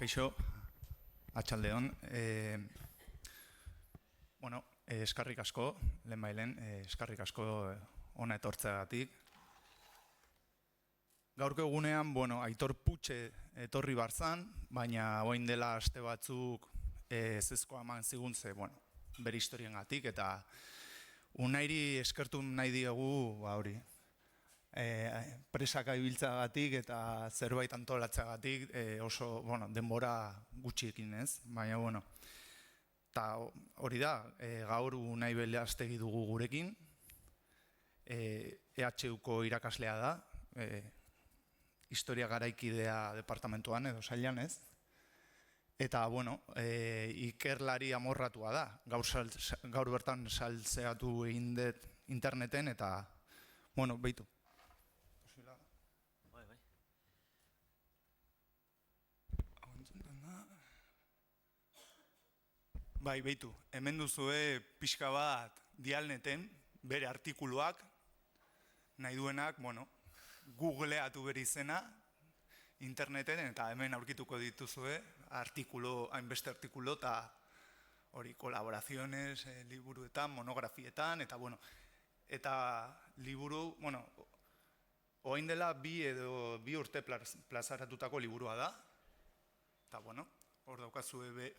Kaixo, atxaldeon. Eskarrik asko, lehenbailen, eskarrik asko ona etortzeagatik. Gaurko egunean, Aitor Putxe etorri barzan, baina orain dela aste batzuk ezezkoa eman zigun ze, bere historiengatik, eta Unairi eskertu nahi diegu, presaka ibiltzagatik eta zerbait antolatzeagatik oso, denbora gutxiekin ez, baina, eta hori da, gaur Unai Belastegi dugu gurekin, EHUko irakaslea da, historia garaikidea departamentuan edo sailan ez, eta, ikerlari amorratua da, gaur bertan saltzeatu egin dut interneten, eta, behitu. Bai, behitu, hemen duzue pixka bat dialneten, bere artikuluak, nahi duenak, googleatu bere izena, interneten, eta hemen aurkituko dituzue, hainbeste artikulo, eta hori, kolaboraziones, liburuetan, monografietan, eta liburu, orain dela bi urte plazaratutako liburua da, eta, hor daukazue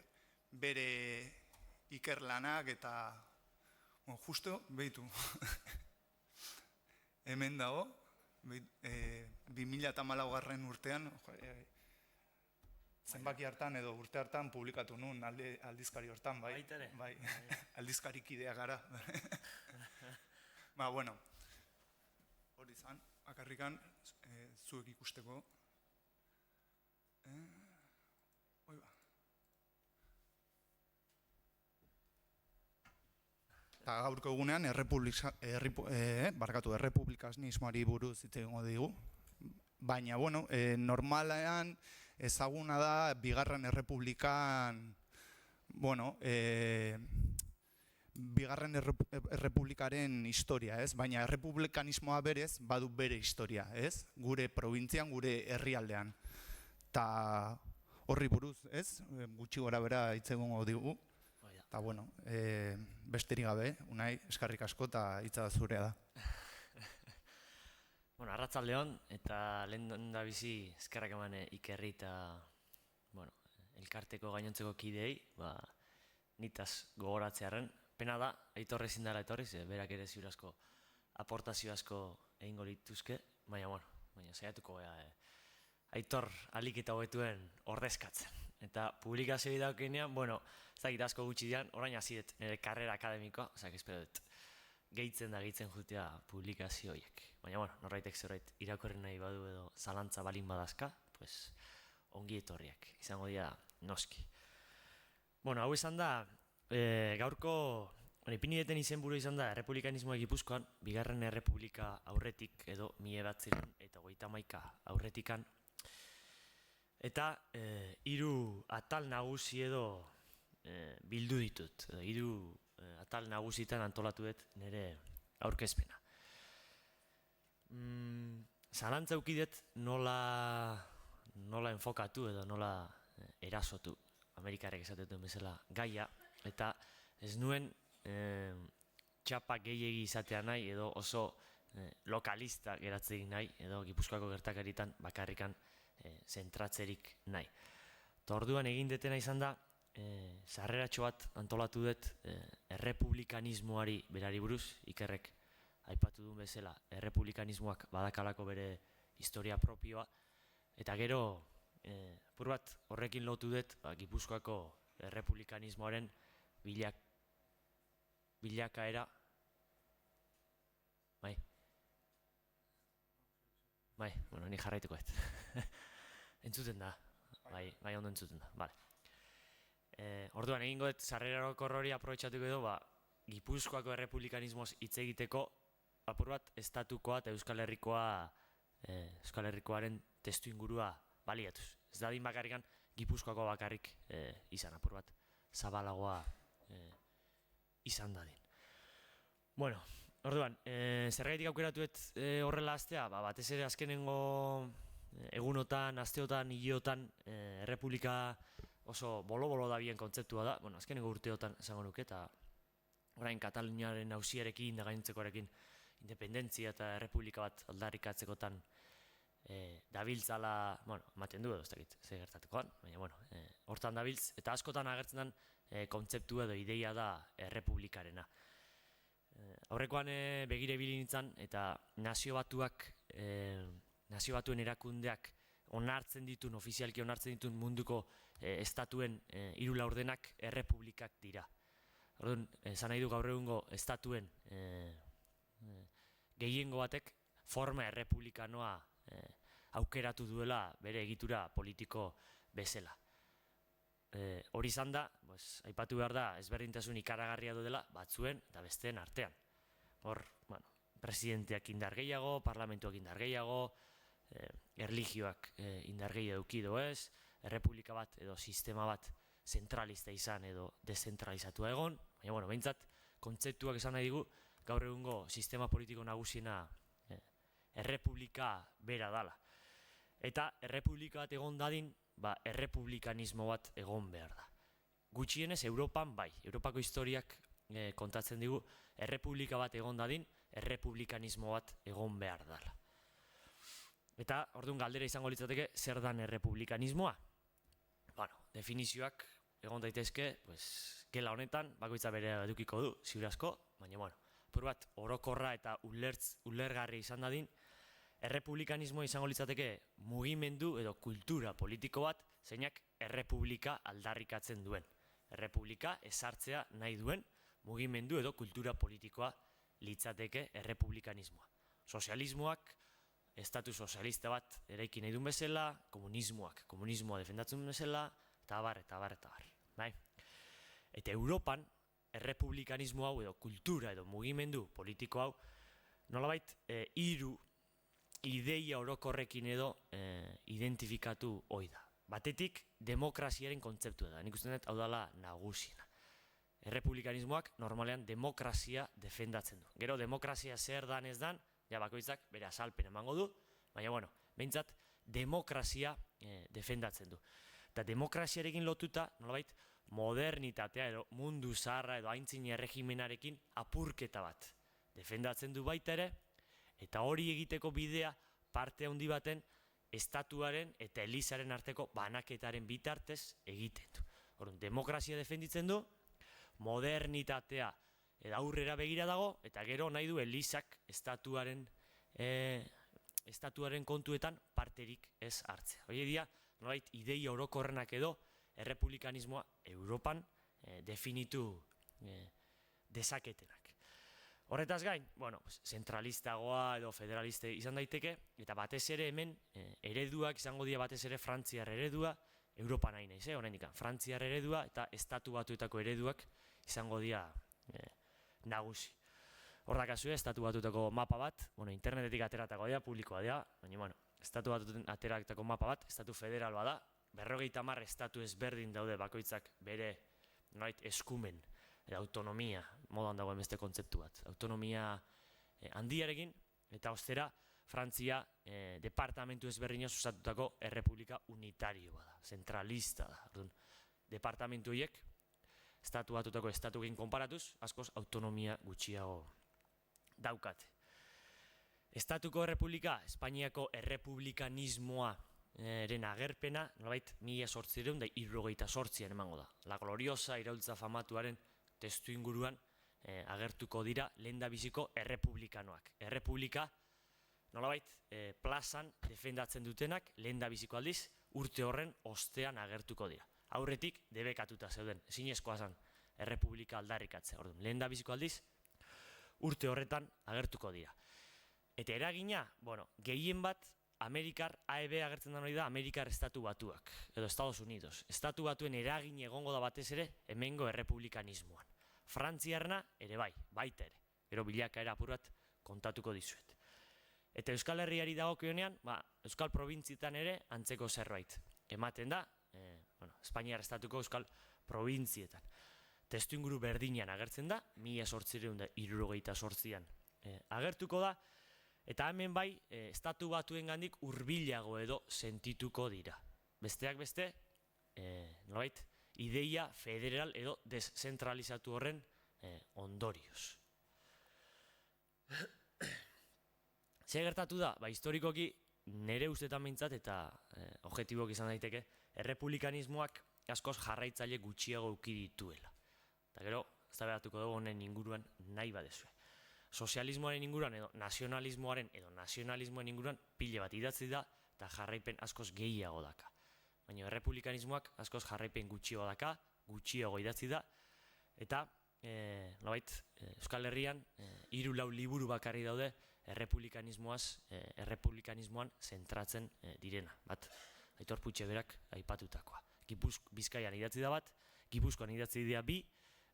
bere ikerlanak, eta, justo, behitu, hemen dago, 2014 urtean, zenbaki hartan edo urte hartan publikatu nuen aldizkari hortan, bai, aldizkarik idea gara. Hori izan, akarrikan, zuek ikusteko. Eta gaurko egunean errepublikanismoari buruz hitz egingo digu. Baina, normalean ezaguna da bigarren errepublikan, bigarren errepublikaren historia, ez? Baina errepublikanismoa berez badu bere historia, ez? Gure probintzian, gure herrialdean. Eta horri buruz, ez? Gutxi gora bera hitz egingo digu. Eta, besterik gabe, Unai, eskarrik asko eta hitza da zurea da. Arratsaldeon, eta lehen da bizi eskerrak eman Ikerri eta elkarteko gainontzeko kideei, nitaz gogoratzearen. Pena da, Aitor ezin dela etorri, berak ere ziur asko aportazio asko egingo lituzke, baina saiatuko Aitor alik eta hobetuen ordezkatzen. Eta publikazioi daukenean, ez dakit asko gutxi dian, orain hazidet nire karrera akademikoa, espero dut gehitzen jutea publikazioiek. Baina, norraitek zerbait irakurri nahi badu edo zalantza balin badazka, ongi etorriak, izango dira noski. Hau izan da, gaurko, ipinideten izenburu izan da, errepublikanismoa Gipuzkoan, bigarren errepublika aurretik edo 1931 aurretikan, eta 3 atal nagusi edo bildu ditut, 3 atal nagusitan antolatu dut nire aurkezpena. Zalantza eukidet nola enfokatu edo nola erasotu, Amerikarek esatetuen bezala gaia, eta ez nuen txapa gehiegi izatea nahi edo oso lokalista geratzerik nahi edo Gipuzkoako gertakaritan bakarrikan zentratzerik nahi. Eta orduan egin detena izan da, sarreratxo bat antolatu dut errepublikanismoari berari buruz, Ikerrek aipatu duen bezala, errepublikanismoak badakalako bere historia propioa, eta gero, apur bat horrekin lotu dut Gipuzkoako errepublikanismoaren bilakaera, ni jarraituko dut. Entzuten da, ondo entzuten da, bale. Orduan, egingo dut, sarreraroko hori aprobetxatuko edo, Gipuzkoako errepublikanismoz hitz egiteko, apur bat, estatukoa eta Euskal Herrikoaren testu ingurua baliatuz. Ez da din bakarrikan, Gipuzkoako bakarrik izan, apur bat, zabalagoa izan dadin. Orduan, zergaitik aukeratuet horrela aztea, batez ere azkenengo egunotan, asteotan, hileotan, errepublika oso bolo-bolo da bien kontzeptua da, bueno, azkeneko urteotan esango nuke, eta orain Kataluniaren auziarekin, da gainontzekoarekin, independentzia eta errepublika bat aldarrikatzekotan dabiltzala, bueno, ematen du edo, ez dakit, ze gertatukoan, baina, bueno, hortan dabiltz, eta askotan agertzen den kontzeptua edo ideia da errepublikarena. Aurrekoan begire ibili nintzen, eta nazio batuen erakundeak onartzen ditun, ofizialki onartzen ditun munduko estatuen hiru laurdenak errepublikak dira. Orduan, esan nahi du gaur egungo estatuen gehiengo batek forma errepublikanoa aukeratu duela bere egitura politiko bezala. Hori izan da, aipatu behar da, ezberdintasun ikaragarria dela batzuen eta besteen artean. Hor, bueno, presidenteak indar gehiago, parlamentuak indar gehiago, erlijioak indar gehiago eduki edo ez, errepublika bat edo sistema bat zentralista izan edo dezentralizatua egon, baina, bueno, behintzat, kontzeptuak esan nahi digu, gaur egungo sistema politiko nagusiena errepublika bera dala. Eta errepublika bat egon dadin, errepublikanismo bat egon behar da. Gutxienez, Europan bai, Europako historiak kontatzen digu, errepublika bat egon dadin, errepublikanismo bat egon behar dala. Eta, orduan galdera izango litzateke, zer dan errepublikanismoa? Bueno, definizioak egon daitezke, gela honetan, bakoitza bere edukiko du, ziur asko, baina, bueno, apur bat orokorra eta ulergarri izan dadin, errepublikanismoa izango litzateke mugimendu edo kultura politiko bat, zeinak errepublika aldarrikatzen duen. Errepublika ezartzea nahi duen mugimendu edo kultura politikoa litzateke errepublikanismoa. Sozialismoak, estatu sozialista bat eraiki nahi duen bezala, komunismoa defendatzen duen bezala, eta abar. Bai? Eta Europan, errepublikanismo hau edo kultura edo mugimendu politiko hau, nolabait hiru ideia orokorrekin edo identifikatu ohi da. Batetik, demokraziaren kontzeptua da. Nik uste dut hau dela nagusiena. Errepublikanismoak normalean demokrazia defendatzen du. Gero, demokrazia zer dan ez dan, ja bakoitzak bere azalpen emango du, baina, bueno, behintzat, demokrazia defendatzen du. Eta demokraziarekin lotuta, nolabait, modernitatea edo mundu zaharra edo aintzin erregimenarekin apurketa bat defendatzen du baita ere, eta hori egiteko bidea parte handi baten estatuaren eta elizaren arteko banaketaren bitartez egiten du. Orduan, demokrazia defenditzen du, modernitatea eta aurrera begira dago, eta gero nahi du elizak estatuaren kontuetan parterik ez hartzea. Hori dira, nolait, ideia orokorrenak edo errepublikanismoa Europan definitu dezaketenak. Horretaz gain, bueno, zentralistagoa edo federaliste izan daiteke, eta batez ere hemen ereduak izango dira batez ere Frantziar eredua, Europan nahi naiz, oraindik Frantziar eredua eta estatu batuetako ereduak izango dira nagusi. Hor dakazue, estatu batuetako mapa bat, bueno, internetetik ateratako dira, publikoa dira, baina, bueno, estatu batuetako ateratako mapa bat, estatu federal bada, 50 estatu ezberdin daude bakoitzak bere eskumen, eta autonomia, modan dagoen beste kontzeptu bat. Autonomia handiarekin, eta ostera, Frantzia departamentu ezberdina osatutako errepublika unitarioa da, zentralista da. Departamentu horiek, estatu batutako estatuekin konparatuz, askoz autonomia gutxiago daukate. Estatuko errepublika, Espainiako errepublikanismoa eren agerpena, nolabait, 1878an emango da. La Gloriosa iraultza famatuaren testu inguruan agertuko dira lehendabiziko errepublikanoak. Errepublika, nolabait, plazan defendatzen dutenak lehendabiziko aldiz urte horren ostean agertuko dira. Aurretik debekatuta zeuden, ezinezkoa zen errepublika aldarrikatzea. Orduan, lehendabiziko aldiz urte horretan agertuko dira. Eta eragina, bueno, gehien bat Amerikar, AEB agertzen da hori da, Amerikar Estatu Batuak, edo Estados Unidos. Estatu Batuen eragin egongo da batez ere, hemengo errepublikanismoan. Frantziarna ere bai, baita ere. Gero bilakaera apur bat kontatuko dizuet. Eta Euskal Herriari dagokionean, Euskal Probintzietan ere antzeko zerbait. Ematen da, Espainiar Estatuko Euskal Probintzietan. Testu inguru berdinean agertzen da, 1878an agertuko da, Eta hemen bai, estatu batuengandik hurbilago edo sentituko dira. Besteak beste, nolabait, ideia federal edo deszentralizatu horren ondorioz. Zer gertatu da? Historikoki nire ustetan behintzat eta objektibok izan daiteke, errepublikanismoak askoz jarraitzaile gutxiago eduki dituela. Eta gero, eztabaidatuko dugu honen inguruan nahi badezue. Sozialismoaren inguruan edo nazionalismoaren inguruan pile bat idatzi da eta jarraipen askoz gehiago daka. Baina errepublikanismoak askoz jarraipen gutxiago idatzi da, eta Euskal Herrian 3-4 liburu bakarri daude errepublikanismoan zentratzen direna. Bat, Aitor Putxe berak aipatutakoa. Bizkaian idatzi da bat, Gipuzkoan idatzi dira 2,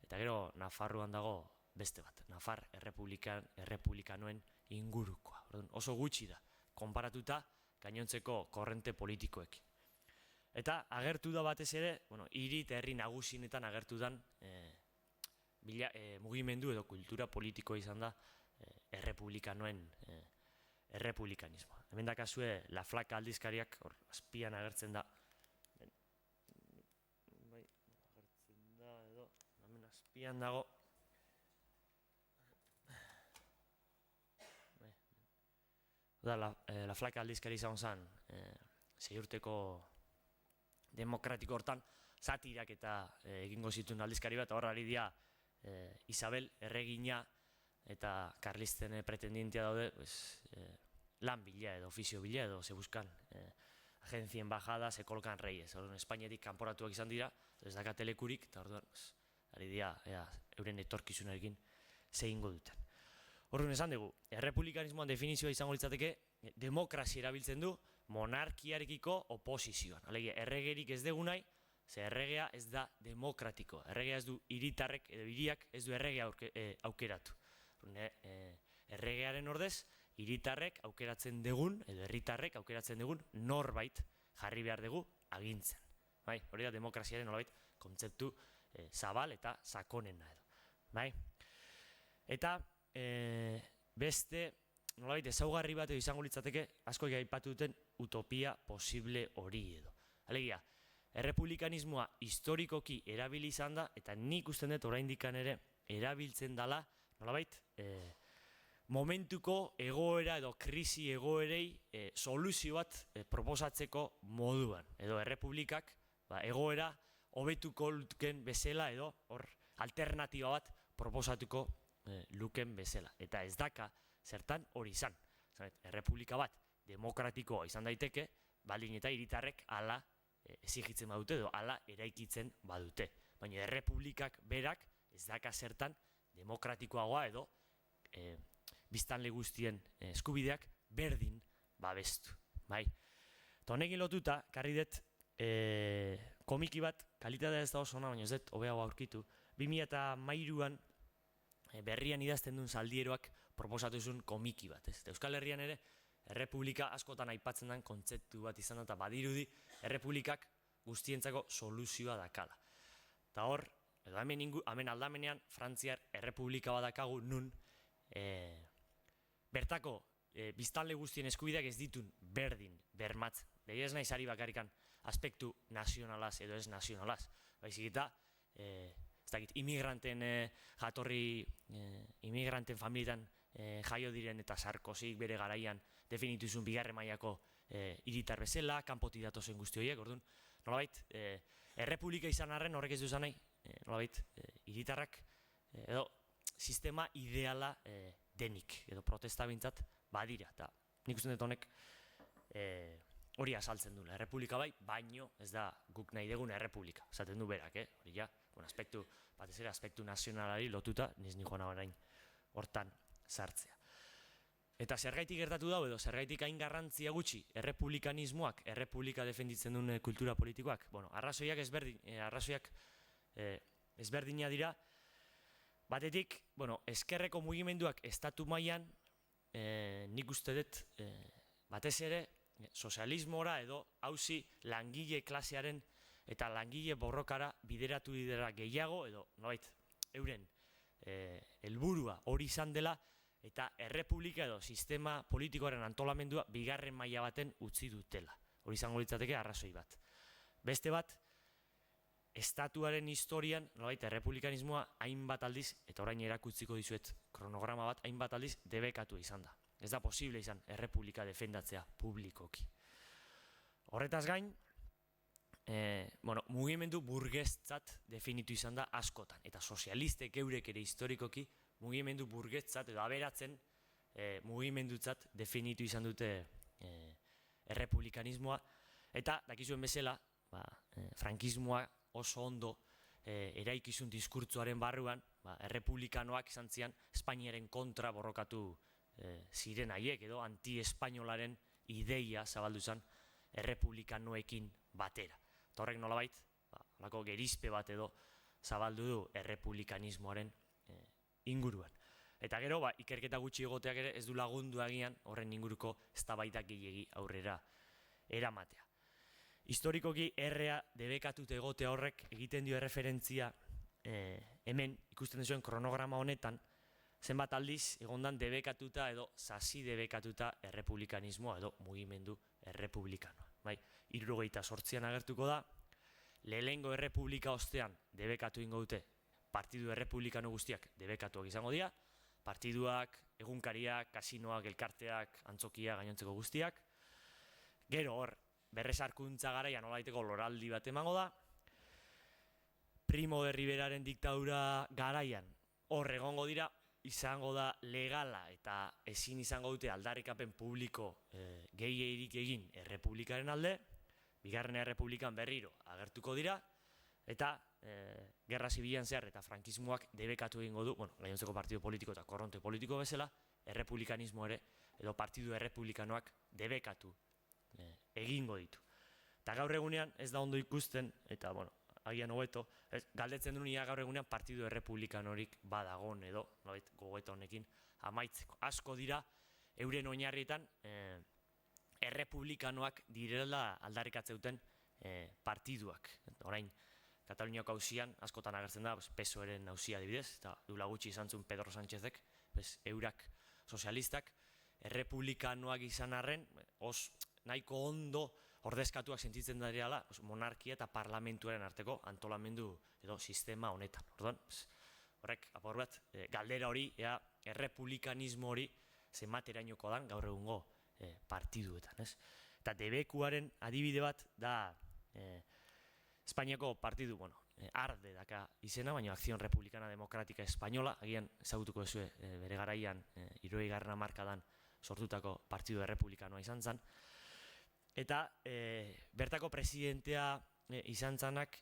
eta gero Nafarroan dago beste bat. Nafar errepublikanoen ingurukoa. Oso gutxi da, konparatuta gainontzeko korrente politikoekin. Eta agertu da batez ere, hiri eta herri nagusinetan agertu dan mugimendu edo kultura politikoa izan da errepublikanoen errepublikanismoa. Hemen dakazue La Flaca aldizkariak, hor, azpian agertzen da. Hemen azpian dago. La Flaca aldizkari izan zen, 6 urteko demokratiko hortan, satirak eta egingo zituen aldizkari bat, hor ari dira Isabel erregina eta karlisten pretendientia daude lan bila edo ofizio bila edo se buskan agencia embajada, se colocan reyes. Espainiatik kanporatuak izan dira, ez dakate lekurik, eta orduan ari dira euren etorkizunarekin zehingo duten. Orduan esan dugu, errepublikanismoan definizioa izango litzateke demokrazia erabiltzen du monarkiarekiko oposizioan. Alegia, erregerik ez dugu nahi, ze erregea ez da demokratiko. Erregea ez du hiritarrek edo hiriak ez du erregea aukeratu. Erregearen ordez, hiritarrek aukeratzen dugun, edo herritarrek aukeratzen dugun norbait jarri behar dugu agintzen. Hori da demokraziaren nolabait kontzeptu zabal eta sakonena edo. Eta beste nolabait ezaugarri bat edo izango litzateke asko aipatu duten utopia posible hori edo. Alegia, errepublikanismoa historikoki erabili izan da, eta nik usten dut oraindikan ere erabiltzen dala, nolabait, momentuko egoera edo krisi egoerei soluzio bat proposatzeko moduan. Edo errepublikak egoera hobetuko luken bezala edo hor alternatiba bat proposatuko luken bezala. Eta ez daka zertan hori izan. Errepublika bat demokratikoa izan daiteke, baldin eta hiritarrek hala exigitzen badute edo hala eraikitzen badute. Baina errepublikak berak ez daka zertan demokratikoagoa edo biztanle guztien eskubideak berdin babestu. Eta honekin lotuta, karri dut komiki bat, kalitatea ez da oso ona, baina ez dut hobeago aurkitu, 2013an berrian idazten duen Zaldieroak proposatu zuen komiki bat. Euskal Herrian ere, errepublika askotan aipatzen den kontzeptu bat izan da, eta badirudi errepublikak guztientzako soluzioa dakala. Eta hor, hemen aldamenean, Frantziar errepublika bat dakagu nun bertako biztanle guztien eskubideak ez ditun berdin bermatzen. Behi ez nahi sari bakarrikan aspektu nazionalaz edo ez nazionalaz. Baizik eta, imigranten jatorri, imigranten familietan jaio diren eta Sarkozik bere garaian definitu izun bigarren mailako hiritar bezala, kanpotik datozen guzti horiek, orduan, nolabait, errepublika izan arren horrek ez du izan nahi, nolabait, hiritarrak edo sistema ideala denik, edo protesta bintzat badira, eta nik uste dut honek hori azaltzen duela, errepublika bai, baino ez da guk nahi degun errepublika, esaten du berak, hori ja, batez ere aspektu nazionalari lotuta, niz ni joan orain hortan sartzea. Eta zergaitik gertatu dago edo zergaitik hain garrantzia gutxi errepublikanismoak, errepublika defenditzen duen kultura politikoak, arrazoiak ezberdina dira, batetik, ezkerreko mugimenduak estatu mailan, nik uste dut, batez ere, sozialismora edo auzi langile klasearen eta langile borrokara bideratu dira gehiago, edo, nolait, euren helburua hori izan dela, eta errepublika edo sistema politikoaren antolamendua bigarren maila baten utzi dutela. Hori izango litzateke arrazoi bat. Beste bat, estatuaren historian, nolabait, errepublikanismoa hainbat aldiz, eta orain erakutziko dizuet kronograma bat, hainbat aldiz debekatu izan da. Ez da posible izan errepublika defendatzea publikoki. Horretaz gain, mugimendu burgezzat definitu izan da askotan, eta sozialistek eurek ere historikoki mugimendu burgezzat edo aberatzen mugimendutzat definitu izan dute errepublikanismoa, eta dakizuen bezala, frankismoa oso ondo eraikizun diskurtzoaren barruan, errepublikanoak izan zian Espainiaren kontra borrokatu ziren haiek edo anti-espainolaren ideia zabaldu zen errepublikanoekin batera. Eta horrek nolabait, halako gerizpe bat edo zabaldu du errepublikanismoaren inguruan. Eta gero, ikerketa gutxi egoteak ere ez du lagundu agian horren inguruko eztabaidak gehiegi aurrera eramatea. Historikoki errea debekatute egotea horrek egiten dio erreferentzia hemen ikusten duzuen kronograma honetan zenbat aldiz egondan debekatuta edo sasi debekatuta errepublikanismoa edo mugimendu errepublikanoa. 78an agertuko da, lehengo errepublika ostean debekatu ingo dute partidu errepublikano guztiak debekatuak izango dira, partiduak, egunkariak, kasinoak, elkarteak, antzokia, gainontzeko guztiak. Gero hor, berresarkuntza garaian nolabaiteko loraldi bat emango da. Primo de Riveraren diktadura garaian hor egongo dira, izango da legala eta ezin izango dute aldarrikapen publiko gehiagirik egin errepublikaren alde, bigarren errepublikan berriro agertuko dira, eta gerra zibilan zehar eta frankismoak debekatu egingo du, gainontzeko partidu politiko eta korronte politiko bezala, errepublikanismo ere, edo partidu errepublikanoak debekatu egingo ditu. Eta gaur egunean ez da ondo ikusten, eta agian hobeto, galdetzen duen ia gaur egunean partidu errepublikanorik badagon edo, gogoeta honekin amaitzeko. Asko dira, euren oinarrietan errepublikanoak direla aldarrikatzeuten partiduak. Orain, Kataluniako auzian askotan agertzen da, PSOEren auzia adibidez, eta duela gutxi izan zuen Pedro Sánchezek, eurak sozialistak, errepublikanoak izan arren, nahiko ondo ordezkatuak sentitzen dariala monarkia eta parlamentuaren arteko antolamendu edo sistema honetan. Horrek, apur bat, galdera hori, errepublikanismo hori zenbaterainoko dan gaur egungo partiduetan. Eta debekuaren adibide bat da Espainiako partidu, ARDE daka izena, baina Acción Republicana Democrática Española, agian ezagutuko ezue bere garaian 60. hamarkadan sortutako partidu errepublikanoa izan zen. Eta bertako presidentea izan zanak,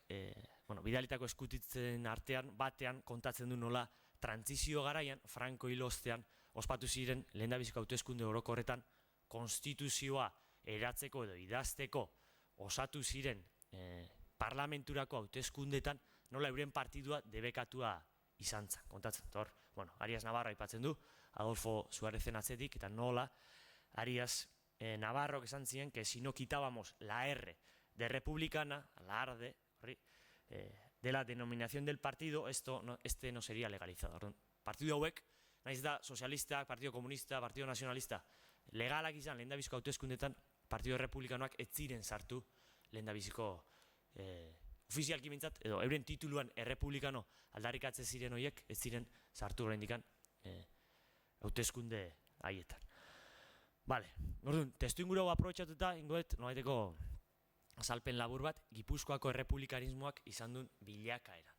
bidalitako eskutitzen artean, batean kontatzen du nola trantzizio garaian, Franco hil ostean, ospatu ziren lehendabiziko hauteskunde orokorretan, konstituzioa eratzeko edo idazteko osatu ziren parlamenturako hauteskundetan nola euren partidua debekatua izan zen. Kontatzen, Arias Navarro aipatzen du, Adolfo Suarezen atzetik, eta nola Arias Navarro esan ziren que si no quitábamos la R de republicana, la ARDE, de la denominación del partido, este no sería legalizado. Partidu hauek, naiz da sozialistak, partido komunista, partido nacionalista, legalak izan lehendabiziko hauteskundetan, partido republikanoak ez ziren sartu lehendabiziko ofizialki mintzat, edo euren tituluan errepublikano aldarrikatze ziren horiek, ez ziren sartu oraindikan hauteskunde haietan. Orduan, testu inguru hau aprobetxatuta, ingoet, nolaiteko azalpen labur bat, Gipuzkoako errepublikanismoak izan duen bilakaeran.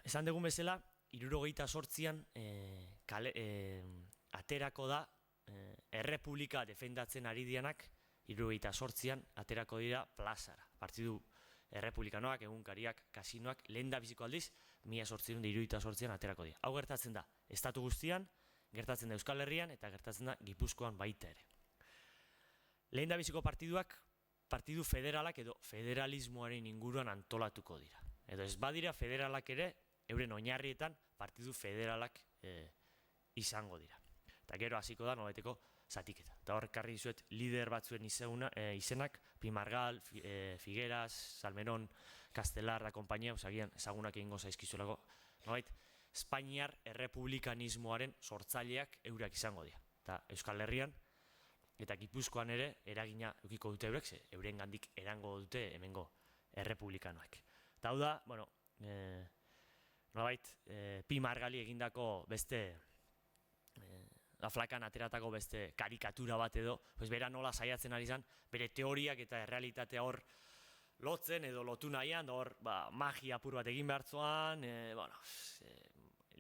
Esan dugun bezala, 78an aterako da errepublika defendatzen ari dianak, 78an aterako dira plazara. Partidu errepublikanoak, egunkariak, kasinoak, lehendabiziko aldiz, 1878an aterako dira. Hau gertatzen da, estatu guztian, gertatzen da Euskal Herrian eta gertatzen da Gipuzkoan baita ere. Lehendabiziko partiduak, partidu federalak edo federalismoaren inguruan antolatuko dira. Edo ez badira federalak ere, euren oinarrietan partidu federalak izango dira. Eta gero hasiko da nolabaiteko zatiketa. Eta horrek karri dizuet lider batzuen izenak, Pimargal, Figueras, Salmerón, Castelar da kompainia, agian ezagunak egingo zaizkizuelako, nolabait, Espainiar errepublikanismoaren sortzaileak eurak izango dira. Eta Euskal Herrian eta Gipuzkoan ere eragina edukiko dute eurek, ze eurengandik erango dute hemengo errepublikanoak. Eta hau da, bueno, nolabait, Pi Margali egindako beste aflakan ateratako beste karikatura bat edo, pues bera nola saiatzen ari zen, bere teoriak eta errealitatea hor lotzen edo lotu nahian, hor magia apur bat egin behartzoan,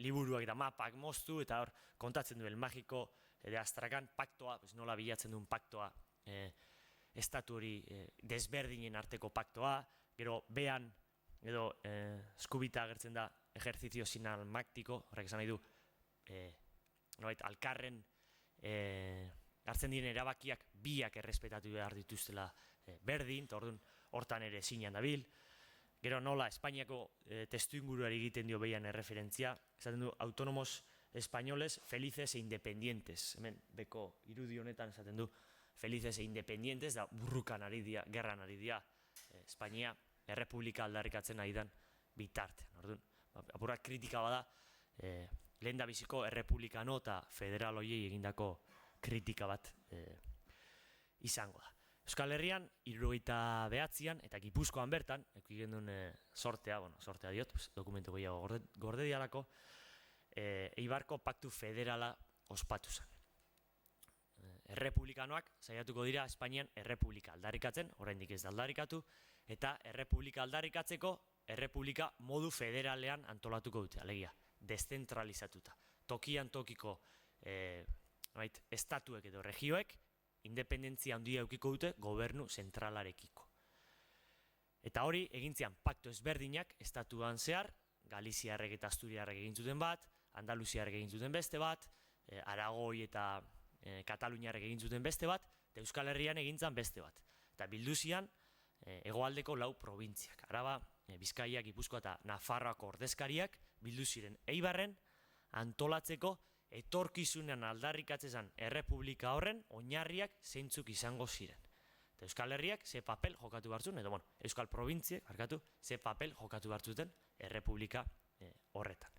liburuak eta mapak moztu, eta hor kontatzen duen magiko edo astrakan paktoa, pues nola bilatzen duen paktoa, estatu hori desberdinen arteko paktoa, gero behan edo eskubita agertzen da ejerzizio sinalmaktiko, horrek esan nahi du, alkarren hartzen diren erabakiak biak errespetatu behar dituztela berdin, eta orduan hortan ere zinean dabil. Gero nola Espainiako testuinguruari egiten dio behian erreferentzia, esaten du autónomos españoles felices e independientes. Hemen beko irudi honetan esaten du felices e independientes, da burrukan ari dia, gerran ari dia Espainia errepublika aldarrikatzen ari dan bitartean. Orduan, apurrak kritika bada, lehendabiziko errepublikano eta federal hoiei egindako kritika bat izango da. Euskal Herrian, 79an eta Gipuzkoan bertan, eukigen duen sortea diot, dokumentu gehiago gorde dialako, Eibarko Paktu Federala ospatu zen. Errepublikanoak saiatuko dira Espainian errepublika aldarrikatzen, oraindik ez da aldarrikatu, eta errepublika aldarrikatzeko errepublika modu federalean antolatuko dute, alegia, deszentralizatuta. Tokian tokiko estatuek edo regioek independentzia handia eukiko dute gobernu zentralarekiko. Eta hori egintzean paktu ezberdinak estatuan zehar, Galiziarrek eta Asturiarrek egin zuten bat, Andaluziarrek egin zuten beste bat, Aragoi eta Kataluniarrek egin zuten beste bat, eta Euskal Herrian egintzan beste bat. Eta bilduzian hegoaldeko 4 probintziak. Araba, Bizkaia, Gipuzkoa eta Nafarroako ordezkariak bildu ziren Eibarren antolatzeko etorkizunean aldarrikatzen errepublika horren oinarriak zeintzuk izango ziren. Eta Euskal Herriak ze papel jokatu hartzun, edo Euskal Probintziek, ze papel jokatu hartzuten errepublika horretan.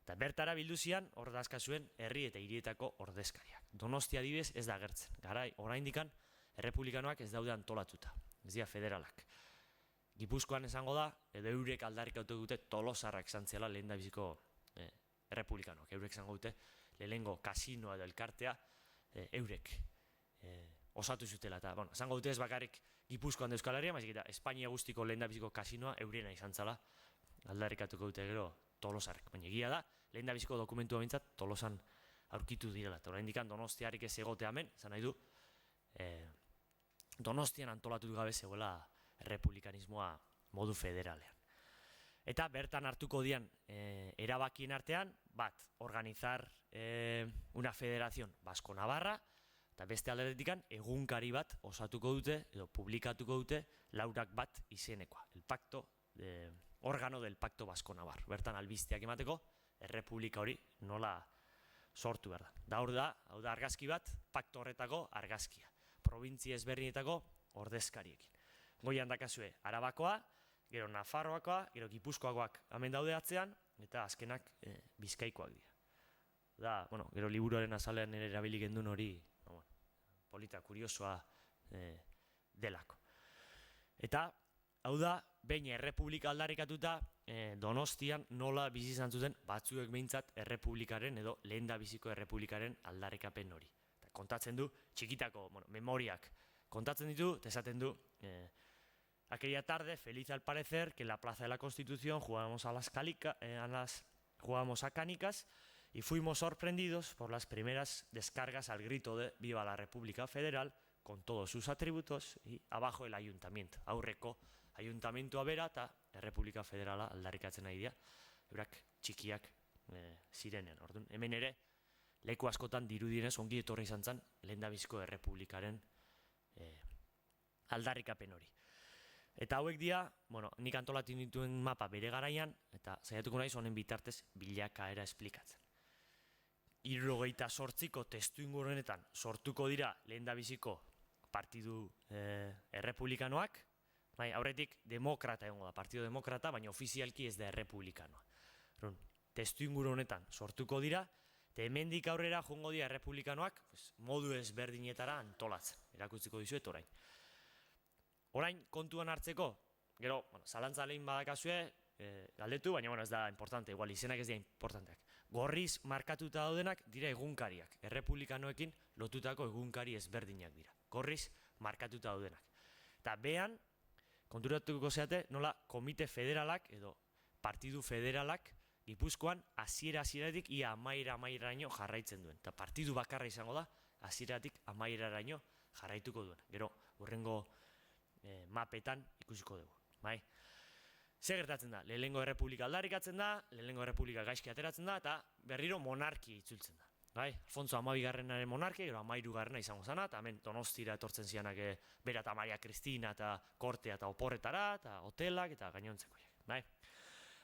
Eta bertara bildu zian hor dazkazuen herri eta hirietako ordezkariak. Donostia adibidez ez da agertzen. Garai, oraindikan errepublikanoak ez daude antolatuta, ez dira federalak. Gipuzkoan esango da, edo eurek aldarrikatu dute Tolosarrak zantziala lehendabiziko errepublikanoak. Eurek esango dute lehenengo kasinoa edo elkartea eurek osatu zutela. Eta, esango dute ez bakarrik Gipuzkoan da Euskal Herria, maizik eta Espainia guztiko lehendabiziko kasinoa eurena izan zala aldarrikatuko dute gero Tolosarrek. Baina egia da, lehendabiziko dokumentua bintzat Tolosan aurkitu direla. Eta oraindikan Donostiarik ez egote hemen, esan nahi du, Donostian antolatu gabe zegoela errepublikanismoa modu federalean. Eta bertan hartuko dian erabakien artean, bat, organizar una federación Basko-Navarra, eta beste alderdetikan egunkari bat osatuko dute, edo publikatuko dute, 4 bat izenekoa. El pacto, órgano del pacto Basko-Navarro. Bertan albisteak emateko, errepublika hori nola sortu behar da. Hau da argazki bat, pakto horretako argazkia. Probintzia ezberdinetako ordezkariekin. Goian dakazue Arabakoa, gero Nafarroakoa, gero Gipuzkoakoak hemen daude atzean, eta azkenak Bizkaikoak dira. Da, gero liburuaren azalean ere erabilik gendun hori, polita, kuriosoa delako. Eta, hau da, behin errepublika aldarrikatuta, Donostian nola bizi izan zuten batzuek behintzat errepublikaren edo lehendabiziko errepublikaren aldarrikapen hori. Eta kontatzen du, txikitako memoriak kontatzen ditu, eta esaten du, aquella tarde, feliz al parecer, que en la Plaza de la Constitución jugábamos a canicas y fuimos sorprendidos por las primeras descargas al grito de Viva la República Federal, con todos sus atributos, y abajo el ayuntamiento. Aurreko ayuntamientoa bera eta Errepublika Federala aldarrikatzen nahi dira, eurak txikiak zirenean. Orduan, hemen ere, leku askotan dirudienez ongi etorri izan zen lehendabiziko errepublikaren aldarrikapen hori. Eta hauek dira, nik antolatu dituen mapa bere garaian, eta saiatuko naiz honen bitartez bilakaera esplikatzen. 78ko testuinguruenetan sortuko dira lehendabiziko partidu errepublikanoak, aurretik demokrata egongo da, partido demokrata, baina ofizialki ez da errepublikanoa. testu inguru honetan sortuko dira, eta hemendik aurrera joango dira errepublikanoak modu ezberdinetara antolatzen. Erakutsiko dizuet orain. Orain kontuan hartzeko, gero, zalantza lehin badakazue, galdetu, baina ez da importante, igual izenak ez dira importanteak. Gorriz markatuta daudenak dira egunkariak, errepublikanoekin lotutako egunkari ezberdinak dira. Gorriz markatuta daudenak. Eta behan, konturatuko zeate, nola komite federalak edo partidu federalak Gipuzkoan hasieratik ia amairaino jarraitzen duen. Eta partidu bakarra izango da, hasieratik amairaino jarraituko duen. Gero, hurrengo mapetan ikusiko dugu. Bai? Zer gertatzen da? Lehenengo errepublika aldarrikatzen da, lehenengo errepublika gaizki ateratzen da, eta berriro monarkia itzultzen da. Bai? Alfonso XII monarkia, gero XIII izango zana, eta hemen Donostira etortzen zianak bera eta Maria Cristina eta kortea eta oporretara, eta hotelak eta gainontzekoiak. Bai?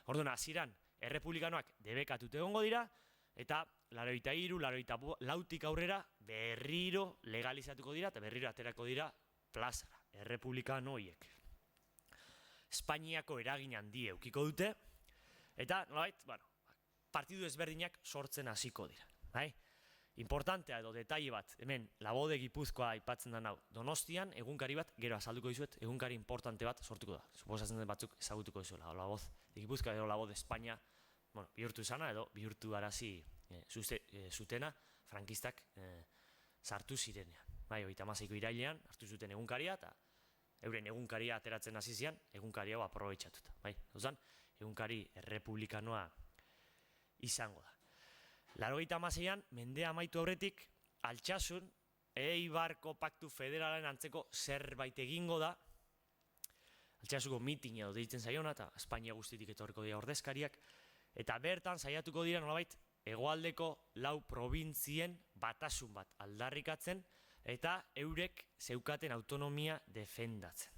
Orduan, hasieran errepublikanoak debekatute egongo dira, eta 83, 84tik aurrera berriro legalizatuko dira, eta berriro aterako dira plazara, errepublikano horiek. Espainiako eragin handi eukiko dute, eta nolabait, partidu ezberdinak sortzen hasiko dira. Importantea edo detaile bat, hemen Labode Gipuzkoa aipatzen da nau, Donostian egunkari bat, gero azalduko dizuet, egunkari importante bat sortuko da. Suposatzen den batzuk ezagutuko dizuela, Laboz Gipuzkoa edo Labode Espainia, bihurtu izana edo bihurtu arazi zutena frankistak sartu zirenean. 36ko irailean hartu zuten egunkaria eta euren egunkaria ateratzen hasi zian, egunkari hau aprobetxatuta. Egunkari errepublikanoa izango da. 86an, mendea amaitu aurretik, Altsasun, Eibarko Paktu Federalen antzeko zerbait egingo da, Altsasuko mitina edo deitzen zaiona, eta Espainia guztitik etorriko dira ordezkariak, eta bertan saiatuko dira nolabait hegoaldeko 4 probintzien batasun bat aldarrikatzen, eta eurek zeukaten autonomia defendatzen.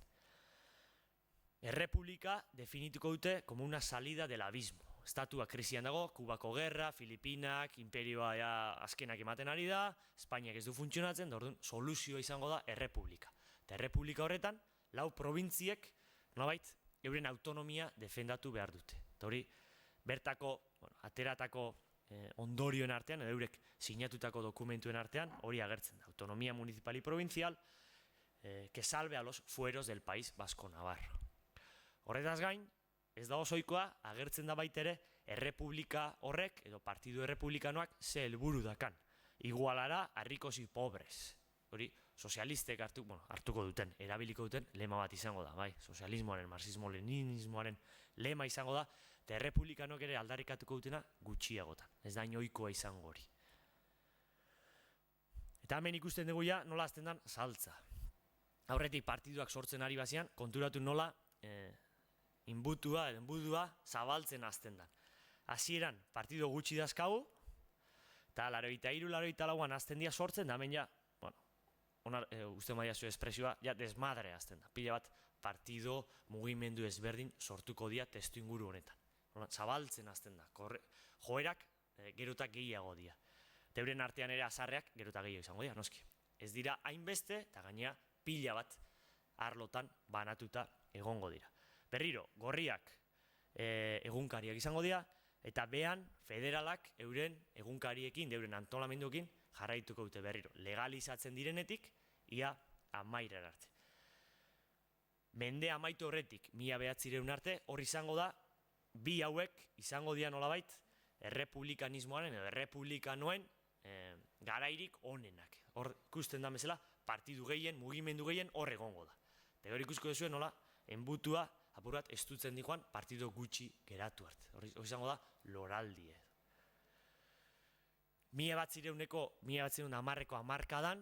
Errepublika definituko dute como una salida del abismo. Estatua krisian dago, Kubako gerra, Filipinak, imperioa azkenak ematen ari da, Espainiak ez du funtzionatzen, da orduan soluzioa izango da errepublika. Eta errepublika horretan, 4 probintziek nolabait euren autonomia defendatu behar dute. Eta hori, bertako, ateratako ondorioen artean, edo eurek sinatutako dokumentuen artean, hori agertzen da. Autonomia municipal y provincial, que salve a los fueros del país vasco-navarro. Horretaz gain, ez da osoikoa, agertzen da baitere, errepublika horrek, edo partidu errepublikanoak, ze helburu dakan. Igualara harrikos y pobres. Hori, sozialistek hartuko duten, erabiliko duten, lema bat izango da, bai? Sozialismoaren, marxismo-leninismoaren lema izango da, eta errepublikanok ere aldarrikatuko dutena gutxiagotan. Ez da inoikoa izango hori. Eta hemen ikusten dugu ja, nola azten dan, saltza. Aurretik partiduak sortzen ari bazian, konturatu nola, enbudua zabaltzen azten dan. Hasieran partidu gutxi dazkagu, eta 83, 84an azten dia sortzen, da hemen ja, uste maia zu espresioa, ja desmadre azten da. Pila bat partido mugimendu ezberdin sortuko dia testu inguru honetan. Zabaltzen azten da. Joerak gerotak gehiago dia. Teuren artean ere azarreak gerotak gehiago izango dira, noski. Ez dira hainbeste, eta gainea pila bat arlotan banatuta egongo dira. Berriro, gorriak egunkariak izango dira, eta behan federalak euren egunkariekin, euren antolamenduekin jarraituko dute berriro. Legalizatzen direnetik, ia amairar arte. Mende amaitu horretik, 1900 arte, hor izango da, bi hauek izango dira nolabait, errepublikanismoaren edo errepublikanoen garairik onenak. Hor ikusten da bezala, partidu gehien, mugimendu gehien hor egongo da. Eta hor ikusko duzuen nola, enbutua, apur bat, estutzen dikoan partido gutxi geratu arte. Hor izango da, loraldie. 1910ko hamarkadan,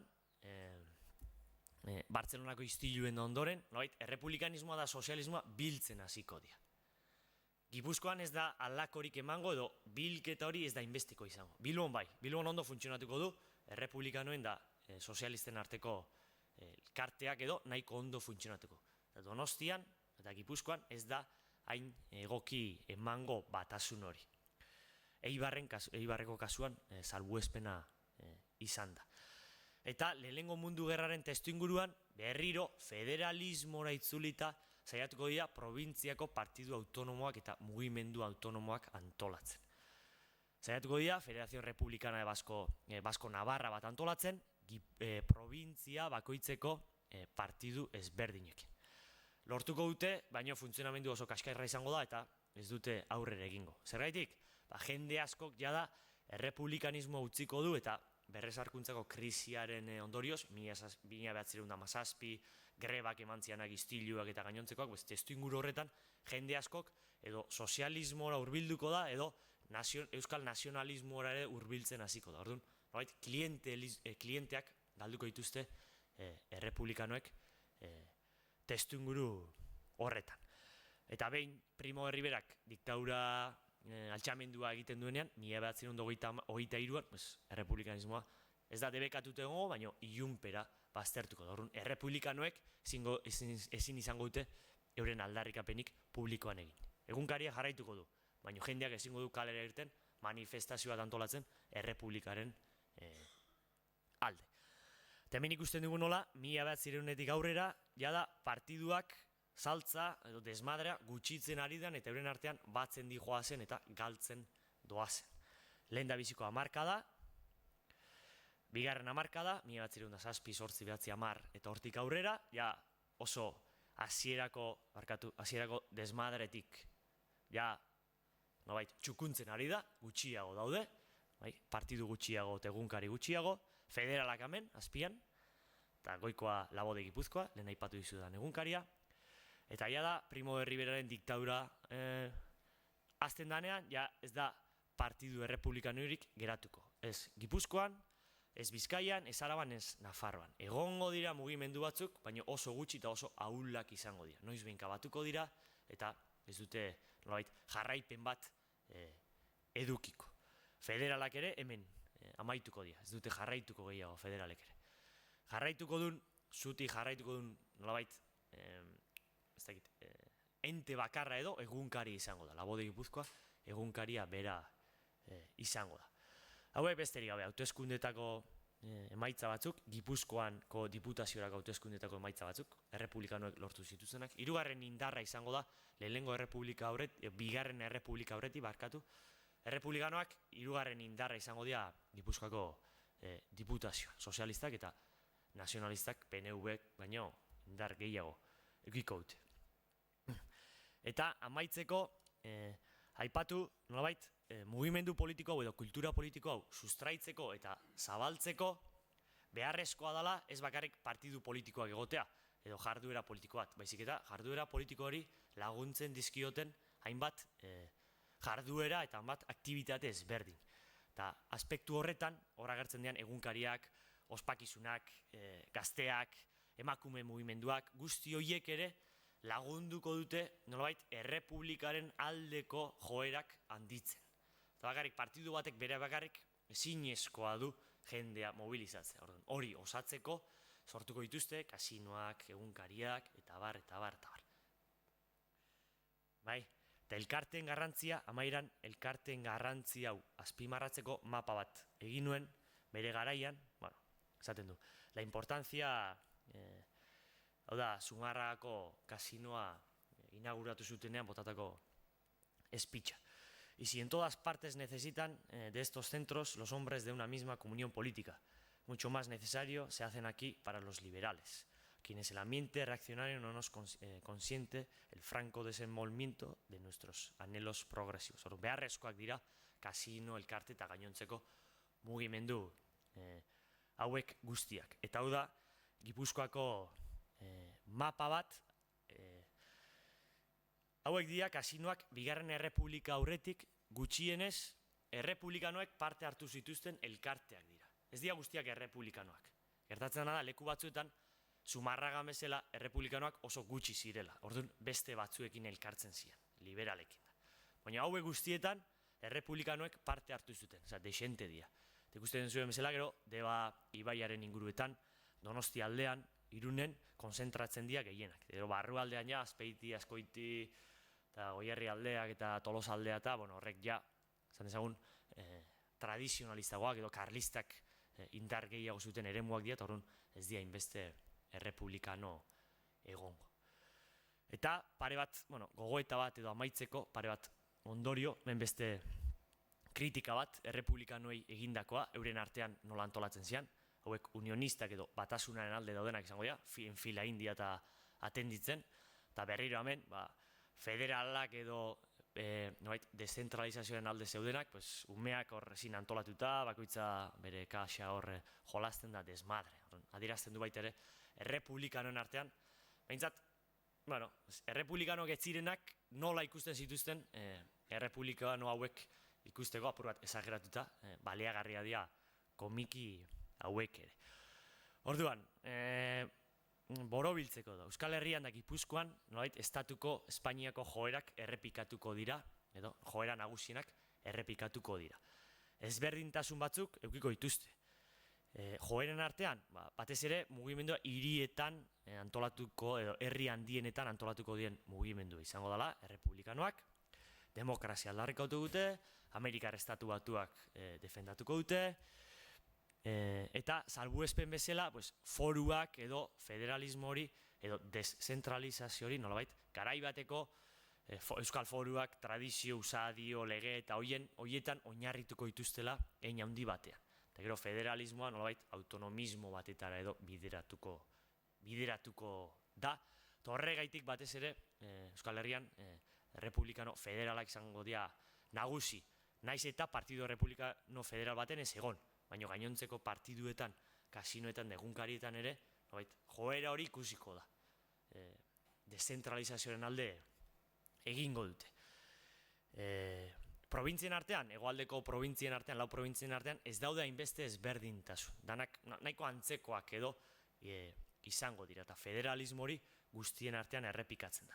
Bartzelonako istiluen ondoren, errepublikanismoa da sozialismoa biltzen hasiko dira. Gipuzkoan ez da alakorik emango edo bilketa hori ez da inbestiko izango. Bilbon bai, Bilbon ondo funtzionatuko du, errepublikanoen da sozialisten arteko elkarteak edo nahiko ondo funtzionatuko. Donostian eta Gipuzkoan ez da hain egoki emango batasun hori. Eibarreko kasuan salbuespena izan da. Eta lehenengo mundu gerraren testu inguruan berriro federalismora itzulita saiatuko dira probintziako partidu autonomoak eta mugimendu autonomoak antolatzen. Zaiatuko dira, Federazio Republikana de Basko Navarra bat antolatzen, provintzia bakoitzeko partidu ezberdinekin. Lortuko dute, baina funtzionamendu oso kaskarra izango da eta ez dute aurrera egingo. Zergaitik, jende askok jada errepublikanismo utziko du eta berrezarkuntzako krisiaren ondorioz, 1917, grebak emantzianak, istiluak eta gainontzekoak, testu inguru horretan, jende askok edo sozialismora hurbilduko da edo euskal nazionalismora ere hurbiltzen hasiko da. Orduan, klienteak galduko dituzte errepublikanoek testu inguru horretan. Eta behin, Primo de Riverak diktadura altxamendua egiten duenean, 1923an, errepublikanismoa ez da debekatute egongo, baina ilunpera baztertuko da. Orduan, errepublikanoek ezin izango dute euren aldarrikapenik publikoan egin. Egunkaria jarraituko du, baina jendeak ezingo du kalera irten manifestazioa antolatzen errepublikaren alde. Eta hemen ikusten dugu nola, 1900etik aurrera, jada partiduak saltza edo desmadrea gutxitzen ari den eta euren artean batzen dijoazen eta galtzen doazen. Lehen da biziko hamarkada, bigarren hamarkada, 1907, 8, 9, eta hortik aurrera, ja oso hasierako desmadretik ja nobait txukuntzen ari da, gutxiago daude, partidu gutxiago eta egunkari gutxiago, federalak hemen, azpian, eta goikoa Labode Gipuzkoa, lehen aipatu dizudan egunkaria, eta ja da, Primo de Riveraren diktadura azten danean, ja ez da partidu errepublikanoirik geratuko. Ez Gipuzkoan, ez Bizkaian, ez Araban, ez Nafarroan. Egongo dira mugimendu batzuk, baina oso gutxi eta oso ahulak izango dira. Noiz behinka batuko dira, eta ez dute jarraipen bat edukiko. Federalak ere hemen amaituko dira, ez dute jarraituko gehiago federalek ere. Jarraituko dun, nolabait, ente bakarra edo egunkari izango da. Labode Gipuzkoa egunkaria bera izango da. Hauek besterik gabe, hauteskundetako emaitza batzuk, Gipuzkoanko diputaziorako hauteskundetako emaitza batzuk, errepublikanoek lortu zituzenak. Hirugarren indarra izango da, bigarren errepublika aurretik barkatu. Errepublikanoak hirugarren indarra izango dira Gipuzkoako diputazioa, sozialistak eta nazionalistak PNV-ek baino indar gehiago edukiko dute. Eta amaitzeko aipatu nolabait mugimendu politiko hau edo kultura politiko hau sustraitzeko eta zabaltzeko beharrezkoa dela ez bakarrik partidu politikoak egotea edo jarduera politiko bat, baizik eta jarduera politiko hori laguntzen dizkioten hainbat jarduera eta hainbat aktibitate ezberdin. Eta aspektu horretan, hor agertzen dian egunkariak, ospakizunak, gazteak, emakume mugimenduak, guzti horiek ere lagunduko dute nolabait errepublikaren aldeko joerak handitzen. Eta bakarrik partidu batek bere bakarrik ezinezkoa du jendea mobilizatzea. Hori osatzeko sortuko dituzte kasinoak, egunkariak, eta bar, eta bar, eta bar. Bai, eta elkarteen garrantzia, amairan elkarteen garrantzia hau azpimarratzeko mapa bat egin nuen bere garaian, esaten du, la importancia, hau da, Zumarragako kasinoa inauguratu zutenean botatako espitxa. Y si en todas partes necesitan de estos centros los hombres de una misma comunión política, mucho más necesario se hacen aquí para los liberales, quienes el ambiente reaccionario no nos consiente el franco desenvolvimiento de nuestros anhelos progresivos. Beharrezkoak dira kasino, elkarte eta gainontzeko mugimendu hauek guztiak. Eta hau da, Gipuzkoako mapa bat, hauek dira kasinoak bigarren errepublika aurretik gutxienez errepublikanoek parte hartu zituzten elkarteak dira. Ez dira guztiak errepublikanoak. Gertatzen da, leku batzuetan, Zumarraga bezala errepublikanoak oso gutxi zirela. Orduan beste batzuekin elkartzen ziren, liberalekin. Baina hauek guztietan errepublikanoek parte hartu zuten, desente dira. Ikusten zuen bezala gero, Deba ibaiaren inguruetan, Donostia aldean, Irunen, konzentratzen dira gehienak. Gero barru aldean ja, Azpeiti, Azkoiti, eta Goierri aldeak eta Tolos aldea eta horrek ja, esan dezagun, tradizionalistagoak edo karlistak indar gehiago zuten eremuak dira, eta orduan ez dira inbeste errepublikano egongo. Eta pare bat, gogoeta bat edo amaitzeko, pare bat ondorio, beste kritika bat errepublikanoei egindakoa, euren artean nola antolatzen zian, hauek unionistak edo batasunaren alde daudenak izango dira, fila india eta atenditzen, eta berriro hemen, federalak edo dezentralizazioaren alde zeudenak, umeak hor ezin antolatuta, bakoitza bere kaxa hor jolasten da desmadre. Adierazten du baita ere, errepublikanoen artean, behintzat, errepublikanoak ez zirenak nola ikusten zituzten errepublikano hauek ikusteko apur bat esageratuta, baliagarria dira komiki hauek ere. Orduan, borobiltzeko da, Euskal Herrian da Gipuzkoan, nolabait, estatuko Espainiako joerak errepikatuko dira, edo joera nagusienak errepikatuko dira. Ezberdintasun batzuk eukiko dituzte. Joeren artean, batez ere, mugimendua hirietan antolatuko, edo herri handienetan antolatuko dien mugimendua izango dela, errepublikanoak, demokrazia aldarrikatu dute, Amerikar Estatu Batuak defendatuko dute, eta salbuespen bezala foruak edo federalismo hori edo deszentralizazio hori nolabait garai bateko euskal foruak tradizio, usadio, lege eta hoietan oinarrituko dituztela hein handi batean. Eta gero federalismoa nolabait autonomismo batetara edo bideratuko da. Eta horregaitik batez ere Euskal Herrian republikano federalak izango dira nagusi. Naiz eta partido republikano federal baten ez egon. Baina gainontzeko partiduetan, kasinoetan, egunkarietan ere, joera hori ikusiko da. Dezentralizazioaren alde egingo dute. Probintzien artean, hegoaldeko probintzien artean, lau probintzien artean, ez daude hainbeste ezberdintasun. Danak nahiko antzekoak edo izango dira, eta federalismo hori guztien artean errepikatzen da.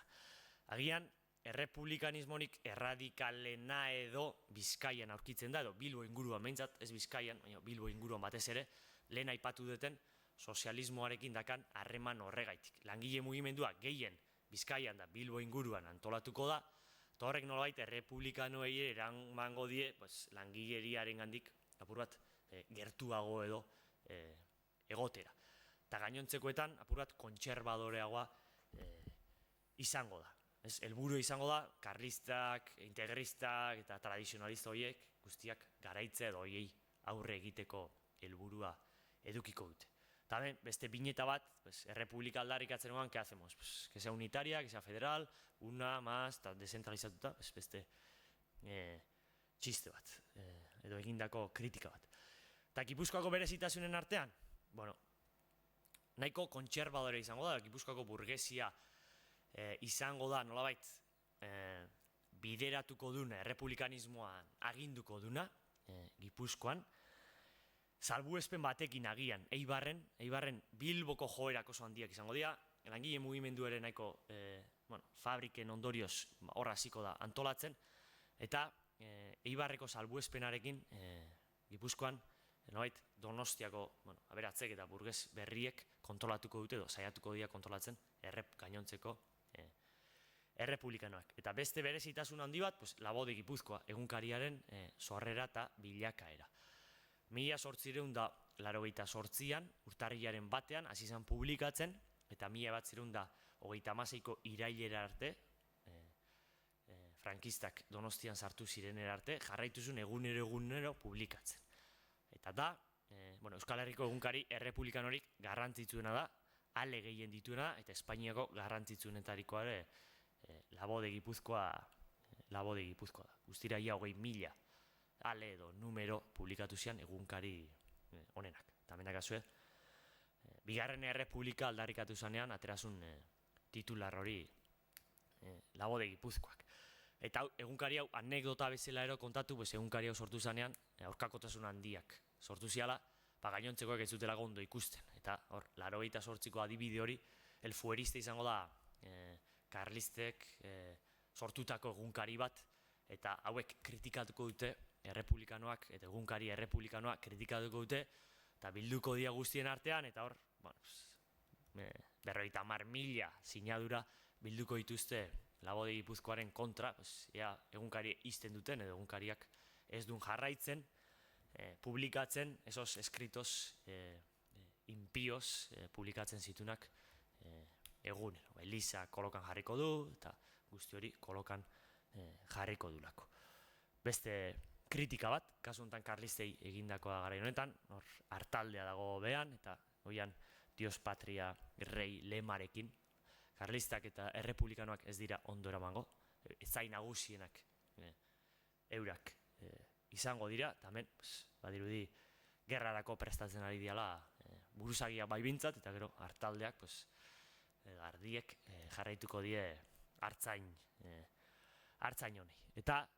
Agian, errepublikanismonik erradikalena edo Bizkaian aurkitzen da, edo Bilbo inguruan behintzat, ez Bizkaian, baina Bilbo inguruan batez ere, lehen aipatu duten sozialismoarekin dakan harreman horregaitik. Langile mugimendua gehien Bizkaian da Bilbo inguruan antolatuko da, eta horrek nolabait errepublikanoei eramango die langileriaren gandik apur bat gertuago edo egotera. Eta gainontzekoetan apur bat kontserbadoreagoa izango da. Helburu izango da, karlistak, integristak eta tradizionalista horiek guztiak garaitze edo horiei aurre egiteko helburua edukiko dute. Eta beste bineta bat, errepublika aldarrikatzen egon, ¿qué hacemos? Que sea unitaria, que sea federal, una, más, eta dezentralizatuta, beste txiste bat, edo egindako kritika bat. Eta Gipuzkoako berezitasunen artean, nahiko kontserbadore izango da, Gipuzkoako burgesia izango da nolabait bideratuko duna, errepublikanismoan aginduko duna, Gipuzkoan, salbuespen batekin agian, Eibarren Bilboko joerak oso handiak izango dira, langile mugimenduaren nahiko fabriken ondorioz horra hasiko da antolatzen, eta Eibarreko salbuespenarekin Gipuzkoan, nolabait Donostiako aberatzek eta burges berriek kontrolatuko dute edo saiatuko dira kontrolatzen gainontzeko errepublikanoak. Eta beste berezitasun handi bat, Labode Gipuzkoa egunkariaren sorrera eta bilakaera. 1888an, urtarrilaren batean, hasi zen publikatzen, eta 1936ko irailera arte, frankistak Donostian sartu zirenera arte, jarraituzun egunero publikatzen. Eta da, Euskal Herriko egunkari errepublikanorik garrantzitsuena da, ale gehien dituena, eta Espainiako garrantzitsuenetarikoa ere Labode Gipuzkoa da. Guztira ia 20.000 ale edo numero publikatu zian egunkari honenak. Eta hemenak azue, bigarren errepublika aldarrikatu zanean, aterazun titular hori Labode Gipuzkoak. Eta egunkari hau anekdota bezala ero kontatu, egunkari hau sortu zanean, aurkakotasun handiak sortu ziala, gainontzekoak ez dutela ondo ikusten. Eta hor, 88ko adibide hori, el fueriste izango da karlistek sortutako egunkari bat, eta hauek kritikatuko dute errepublikanoak, eta egunkari errepublikanoak kritikatuko dute, eta bilduko dia guztien artean, eta hor, 50.000 sinadura bilduko dituzte Labode Gipuzkoaren kontra, egunkari izten duten, edo egunkariak ez duen jarraitzen, publikatzen, esos escritos impíos publikatzen zitunak egunero. Eliza kolokan jarriko du, eta guzti hori kolokan jarriko dulako. Beste kritika bat, kasu honetan karlistei egindakoa garai honetan, hor artaldea dago behan, eta hoian Dios Patria rei lemarekin, karlistak eta errepublikanoak ez dira ondo eramango, ezain nagusienak eurak izango dira, eta hemen, badirudi, gerrarako prestatzen ari diala buruzagia baibintzat, eta gero artaldeak, gardiek jarraituko die hartzain honi. Eta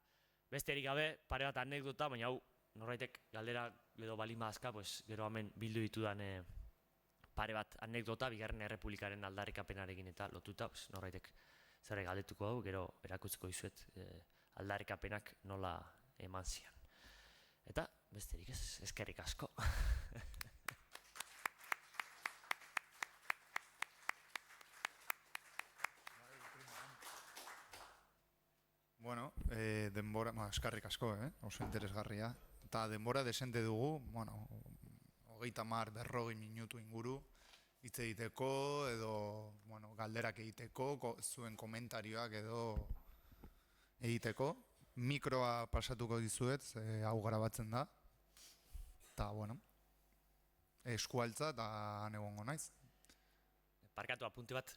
besterik gabe, pare bat anekdota, baina hau norbaitek galdera edo balin badazka, gero hemen bildu ditudan pare bat anekdota, bigarren errepublikaren aldarrikapenarekin eta lotuta, norbaitek zer galdetuko hau, gero erakutziko dizuet aldarrikapenak nola eman zian. Eta besterik ez, eskerrik asko. Bueno, denbora, eskarrik asko, oso interesgarria. Eta denbora desente dugu, 30-40 minutu inguru, hitz egiteko, edo galderak egiteko, zuen komentarioak edo egiteko. Mikroa pasatuko dizuet, hau grabatzen da. Eta, eskualtza eta han egongo naiz. Parkatu apunte bat,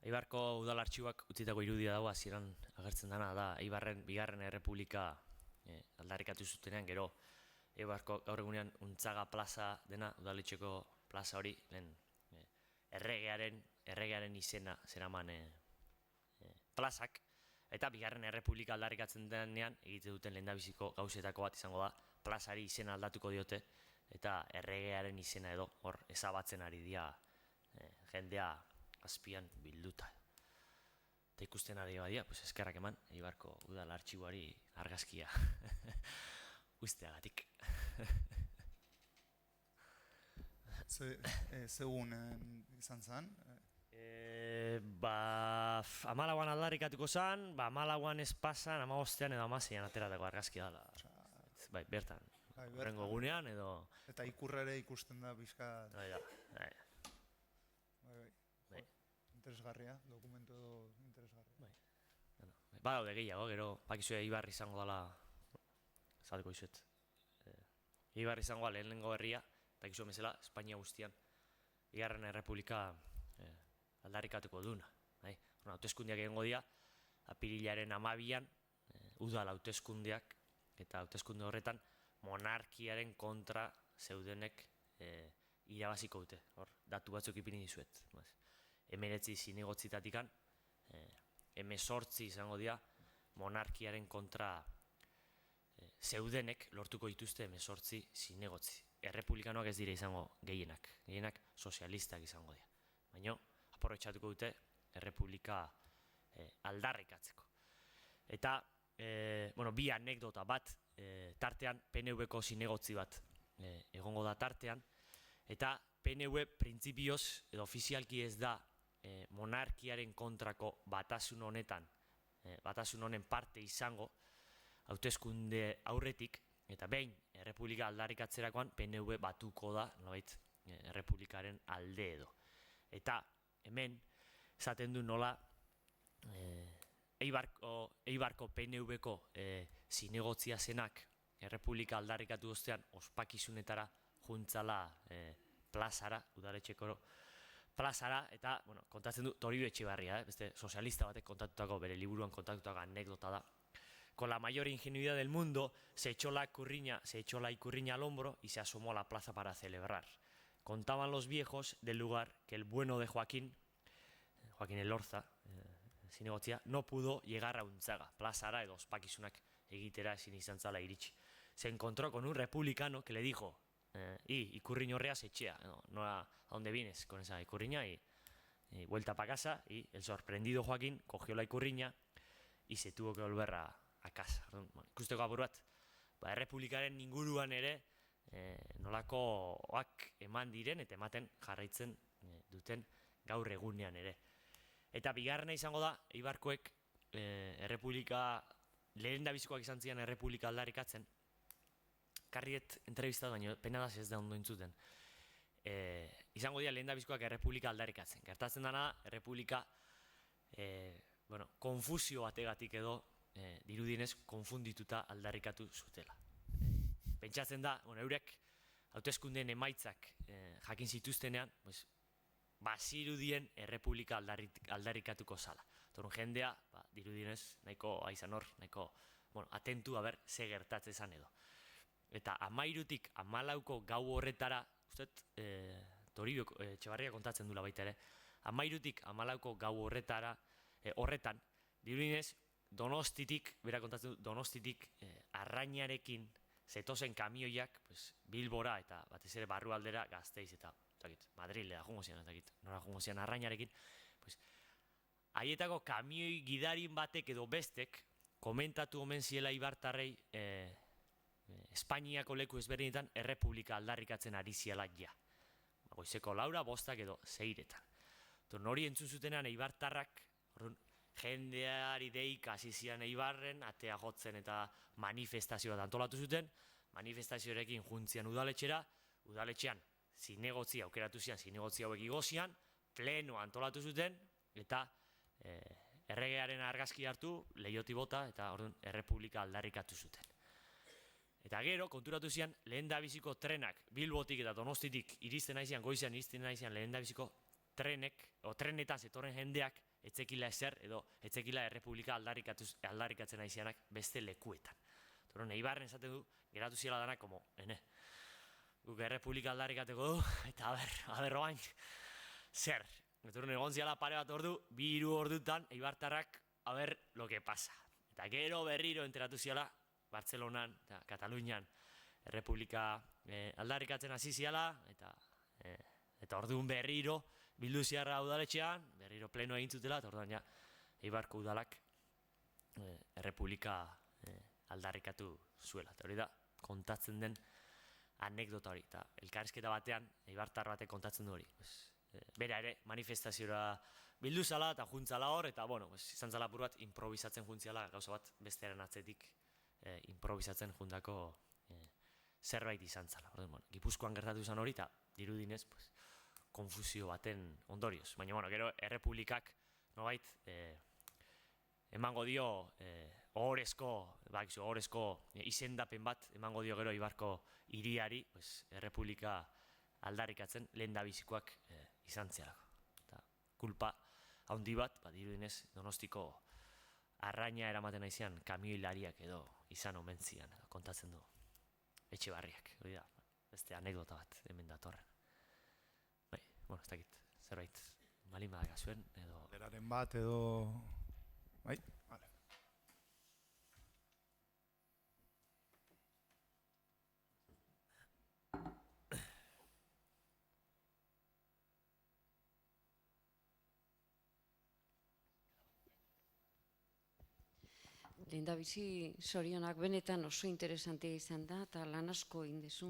Eibarko udal artxiboak utzitako irudia dago hasieran agertzen dana da Eibarren bigarren errepublika aldarrikatu zutenean, gero Eibarko gaur egunean Untzaga plaza dena, udaletxeko plaza hori, lehen erregearen izena zeraman plazak, eta bigarren errepublika aldarrikatzen denean egite duten lehendabiziko gauzetako bat izango da, plazari izena aldatuko diote, eta erregearen izena edo hor ezabatzen ari dira jendea azpian bilduta. Eta ikusten ari badia, eskerrak eman, Eibarko udal artxiboari argazkia usteagatik. Zegun izan zen? 14an aldarrikatuko zen, 14an ez pasan, 15an edo 16an ateratako argazkia dela. Bai, bertan, horrengo gunean edo... Eta ikurrere ikusten da pixka... Interesgarria, dokumentu interesgarria. Badaude gehiago, gero bakizue Eibar izango dela, zaldeko izuet. Eibar izango lehenengo herria, bakizue mesela, Espainia guztian, bigarren errepublika aldarrikatuko duna. Hauteskundiak egingo dira, apirilaren 12an, udal hauteskundiak, eta hauteskunde horretan, monarkiaren kontra zeudenek irabaziko dute. Hor, datu batzuk ipini dizuet. 19 zinegotzitatikan, 18 izango dira monarkiaren kontra zeudenek lortuko dituzte 18 zinegotzi. Errepublikanoak ez dira izango gehienak sozialistak izango dira. Baina, aprobetxatuko dute errepublika aldarrikatzeko. Eta, bi anekdota bat, tartean PNV-ko zinegotzi bat egongo da tartean, eta PNV printzipioz edo ofizialki ez da monarkiaren kontrako batasun honen parte izango hauteskunde aurretik, eta behin errepublika aldarrikatzerakoan PNV batuko da errepublikaren alde edo. Eta hemen esaten du nola Eibarko PNV-ko zinegotzia zenak errepublika aldarrikatu ostean ospakizunetara juntzala plazara, udaletxeko plazara, eta kontatzen du Toribio Etxebarria, beste sozialista batek kontatutako, bere liburuan kontatutako anekdota da. Con la mayor ingenuidad del mundo, se echó la ikurriña al hombro y se asomó a la plaza para celebrar. Contaban los viejos del lugar que el bueno de Joaquín Elorza, zinegotzia, no pudo llegar a Untzaga, plazara edo ospakizunak egitera ezin izan zala iritsi. Se encontró con un republicano que le dijo, Ikurriña Orrea se echea, no a dónde vienes con esa ikurriña, y vuelta para casa, y el sorprendido Joaquín cogió la ikurriña y se tuvo que volver a casa. Ikusteko apur bat, errepublikaren inguruan ere nolakoak eman diren eta ematen jarraitzen duten gaur egunean ere. Eta bigarrena izango da, Eibarkoek errepublika, lehendabizikoak izan ziren errepublika aldarrikatzen, karriet entrevistat, baina pena da ez da ondo entzuten. Izango dira lehendabizikoak errepublika aldarrikatzen. Gertatzen dana, errepublika konfusio bategatik edo dirudienez konfundituta aldarrikatu zutela. Pentsatzen da, eurek hauteskundeen emaitzak jakin zituztenean, bazirudien errepublika aldarrikatuko zala. Torun jendea, dirudienez, nahiko aizan hor, nahiko atentu haber ze gertatzen zan edo. Eta 13tik 14ko gau horretara, Toribio Etxebarria kontatzen dula baita ere, 13tik 14ko gau horretan, dirudienez, Donostitik, bera kontatzen du, Donostitik Arrainarekin zetozen kamioiak Bilbora eta batez ere barrualdera Gasteiz eta Madrilera jungo zian, nora jungo zian Arrainarekin, haietako kamioi gidarin batek edo bestek komentatu omen ziela ibartarrei Espainiako leku ezberdinetan errepublika aldarrikatzen ari ziela ja. Goizeko 4, 5 edo 6. Hori entzun zutenean eibartarrak, jendeari deik hasi zian Eibarren, atea jotzen eta manifestazio bat antolatu zuten, manifestazioarekin juntzian udaletxera, udaletxean zinegotzi aukeratu zian, zinegotzi hauek igozian, pleno antolatu zuten, eta erregearen argazki hartu, lehioti bota, eta errepublika aldarrikatu zuten. Eta gero, konturatu zian, lehendabiziko trenak, Bilbotik eta Donostitik iristen naizian, goizean iristen naizian lehendabiziko trenetan zetorren jendeak, etzekila ezer edo etzekila errepublika aldarrikatzen naizianak beste lekuetan. Eibarren esaten du, geratu ziela danak, guk errepublika aldarrikateko du, eta aber oain, zer. Egon ziala pare bat ordu, 2-3 ordutan, eibartarrak, aber lo que pasa. Eta gero berriro enteratu ziala, Bartzelonan eta Katalunian errepublika aldarrikatzen hasi ziala, eta orduan berriro bildu ziarra udaletxean, berriro pleno egin zutela, eta orduan ja, Eibarko udalak errepublika aldarrikatu zuela. Eta hori da, kontatzen den anekdota hori. Eta elkarrizketa batean, Eibartar batek kontatzen du hori. Bera ere, manifestaziora bildu zala eta juntzala hor, eta izan zala apur bat improvisatzen juntziala, gauza bat bestearen atzetik improvisatzen jundako zerbait izan zala. Gipuzkoan gertatu izan hori, eta dirudinez, konfusio baten ondorioz. Baina, gero, errepublikak, nobait, emango dio ohorezko izendapen bat, emango dio gero Eibarko hiriari, errepublika aldarrikatzen lehendabizikoak izan zialako. Eta kulpa handi bat, dirudinez, Donostiko Arraina eramaten aizian kamioilariak edo izan omen zian, kontatzen du Etxebarriak. Hori da, beste anekdota bat hemen datorren. Ez dakit, zerbait malin badaka zuen, edo... Leraren bat, edo... Bai, vale. Lehendabizi zorionak benetan oso interesantea izan da, eta lan asko egin dezu.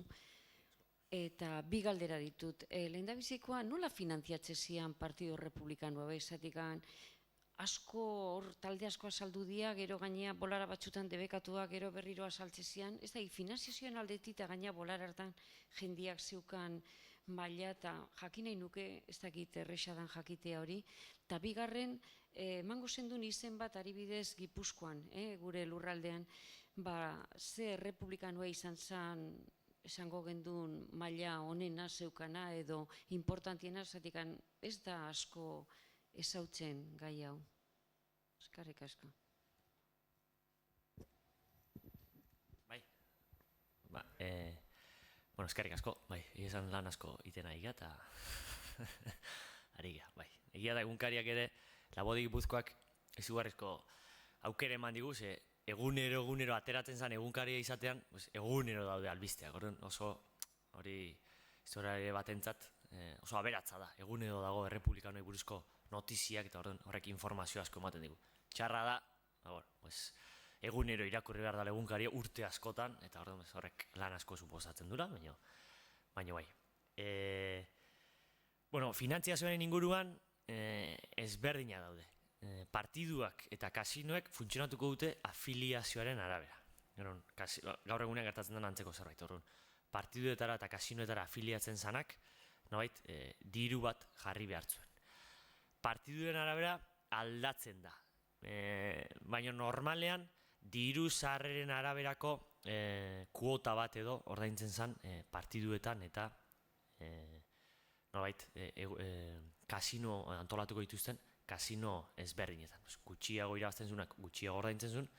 Eta bi galdera ditut. Lehendabizikoa nola finantziatzen zian Partido Republikanoa, esatik talde asko azaldu dia, gero gainea bolara batzutan debekatua, gero berriro azaltze zian, ez da, finanziazioan aldetik eta gainea bolara hartan jendiak zeukan maila, eta jakin nahi nuke, ez dakit errexadan jakitea hori, eta bigarren, emango zendun izen bat adibidez Gipuzkoan, gure lurraldean, ze republikanoa izan zen, esango gendun maila honena zeukana edo importantiena, zatik ez da asko ezautzen gai hau. Eskerrik asko. Bai. Eskerrik asko, bai, egizan lan asko iten ari eta ari bai. Egia da egunkariak ere, Labode Gipuzkoak izugarrizko aukere eman digu, ze egunero ateratzen zen egunkaria izatean, egunero daude albisteak, oso hori historiare batentzat oso aberatza da, egunero dago errepublikanoi buruzko notiziak eta horrek informazio asko ematen digu. Txarra da, egunero irakurri behar da egunkaria urte askotan, eta horrek lan asko suposatzen dura, baina bai. Finantziazioaren inguruan ezberdina daude. Partiduak eta kasinoek funtzionatuko dute afiliazioaren arabera. Gaur egunean gertatzen den antzeko zerbait. Partiduetara eta kasinoetara afiliatzen zanak, nobait, diru bat jarri behar zuen. Partiduen arabera aldatzen da. baina normalean diru sarreren araberako kuota bat edo ordaintzen zen partiduetan eta nolabait kasino antolatuko dituzten kasino ezberdinetan. Gutxiago irabazten zunak gutxiago ordaintzen zuen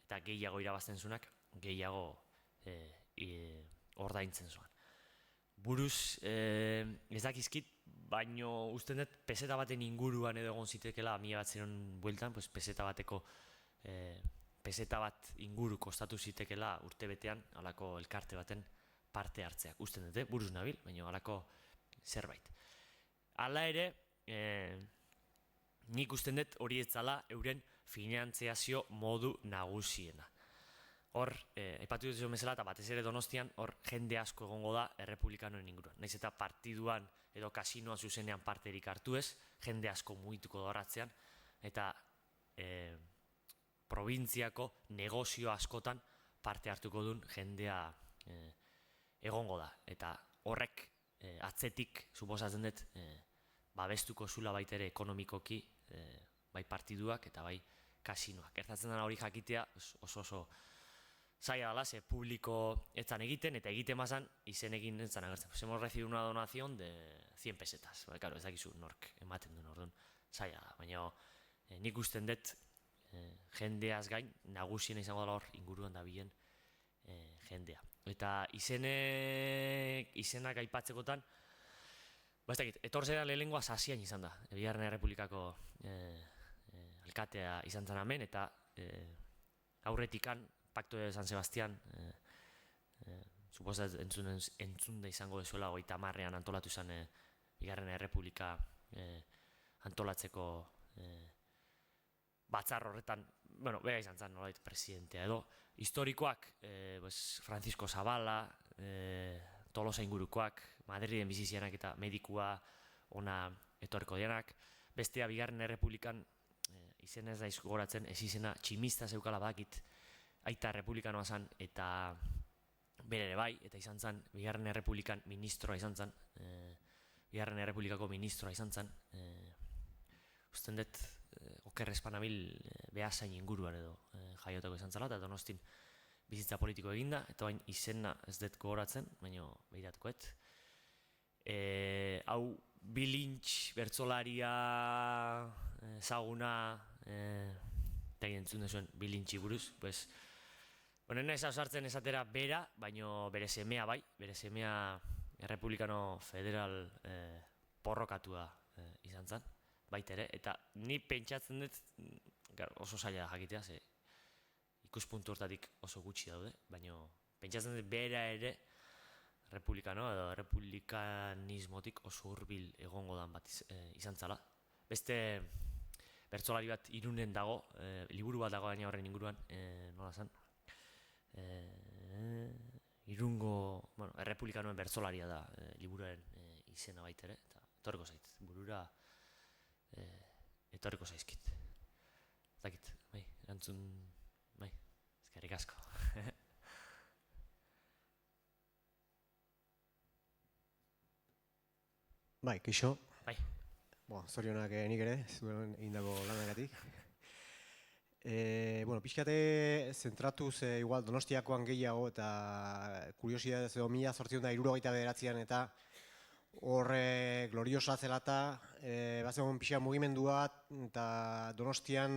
eta gehiago irabazten zunak gehiago ordaintzen zuen. Buruz ez dakizkit, baino usten dut peseta baten inguruan edo egon zitekela 1900 bueltan, peseta bateko peseta bat inguru kostatu zitekela urtebetean halako elkarte baten parte hartzeak. Usten dut, buruz nabil, baina halako zerbait. Hala ere, nik usten dut hori ez zala euren finantziazio modu nagusiena. Hor, aipatu dut bezala eta batez ere Donostian, hor jende asko egongo da errepublikanoen inguruan. Naiz eta partiduan edo kasinoa zuzenean parterik hartu ez, jende asko mugituko da horatzean, eta probintziako negozio askotan parte hartuko duen jendea egongo da. Eta horrek atzetik, suposatzen dut, babestuko zula baitere ekonomikoki bai partiduak eta bai kasinoak. Gertatzen dena hori jakitea oso zaila dela, ze publiko etzan egiten, eta egiten bazan izen egin entzan agertzen. Hemos recibido una donación de 100 pesetas. Claro, ez dakizu nork ematen duen orduan zaila da. Baina nik usten dut jendeaz gain nagusiena izango dela hor inguruan dabilen jendea. Eta izenak aipatzekotan, ez dakit, etorzera lehenengoa Sasian izan da. Bigarren Errepublikako alkatea izan zen hemen, eta aurretikan Pakto de San Sebastián, suposat entzunda izango dezuela 30ean antolatu zen Bigarren Errepublika antolatzeko batzar horretan, bueno, bera izan zen nolait presidentea edo, historikoak, Francisco Zabala, Tolosa ingurukoak, Madriden bizizianak eta medikua ona etorriko dianak, bestea Bigarren Errepublikan izen ez daiz goratzen, ez izena tximista zeukala bakit, aita republikanoa zen eta bere ere bai, eta izan zen Bigarren Errepublikan ministroa izan zen, Bigarren Errepublikako ministroa izan zen, usten dut oker espanabil behasain inguruan edo jaiotako izan zela, eta Donostin bizitza politiko eginda, eta bain izena ez dut gogoratzen, baina behiratukoet. Hau bilintx bertzolaria ezaguna eta entzun duzuen bilintxi buruz, pues honen ez ausartzen esatera bera, baino bere semea bai, bere semea errepublikano federal porrokatua izan zen, baitere, eta ni pentsatzen dut, oso zaila da jakitea, ze ikuspuntu hortatik oso gutxi daude, baino pentsatzen dut bera ere republikano edo republikanismotik oso hurbil egongo dan bat izan zala. Beste bertsolari bat Irunen dago, liburu bat dago baina horren inguruan, nola zen? Irungo, bueno, errepublikanoen bertsolaria da liburuaren izena baitere, eta etorriko zait, burura etorriko zaizkit. Zakit, bai, erantzun, bai, eskerrik asko. Bai, kixo. Bai. Zorionak nik ere, zuen egindako lanagatik. Pixkate zentratuz igual Donostiakoan gehiago eta kuriosidadez edo 1879an eta horre gloriosoa zela eta bazegoen pixka mugimendua eta Donostian,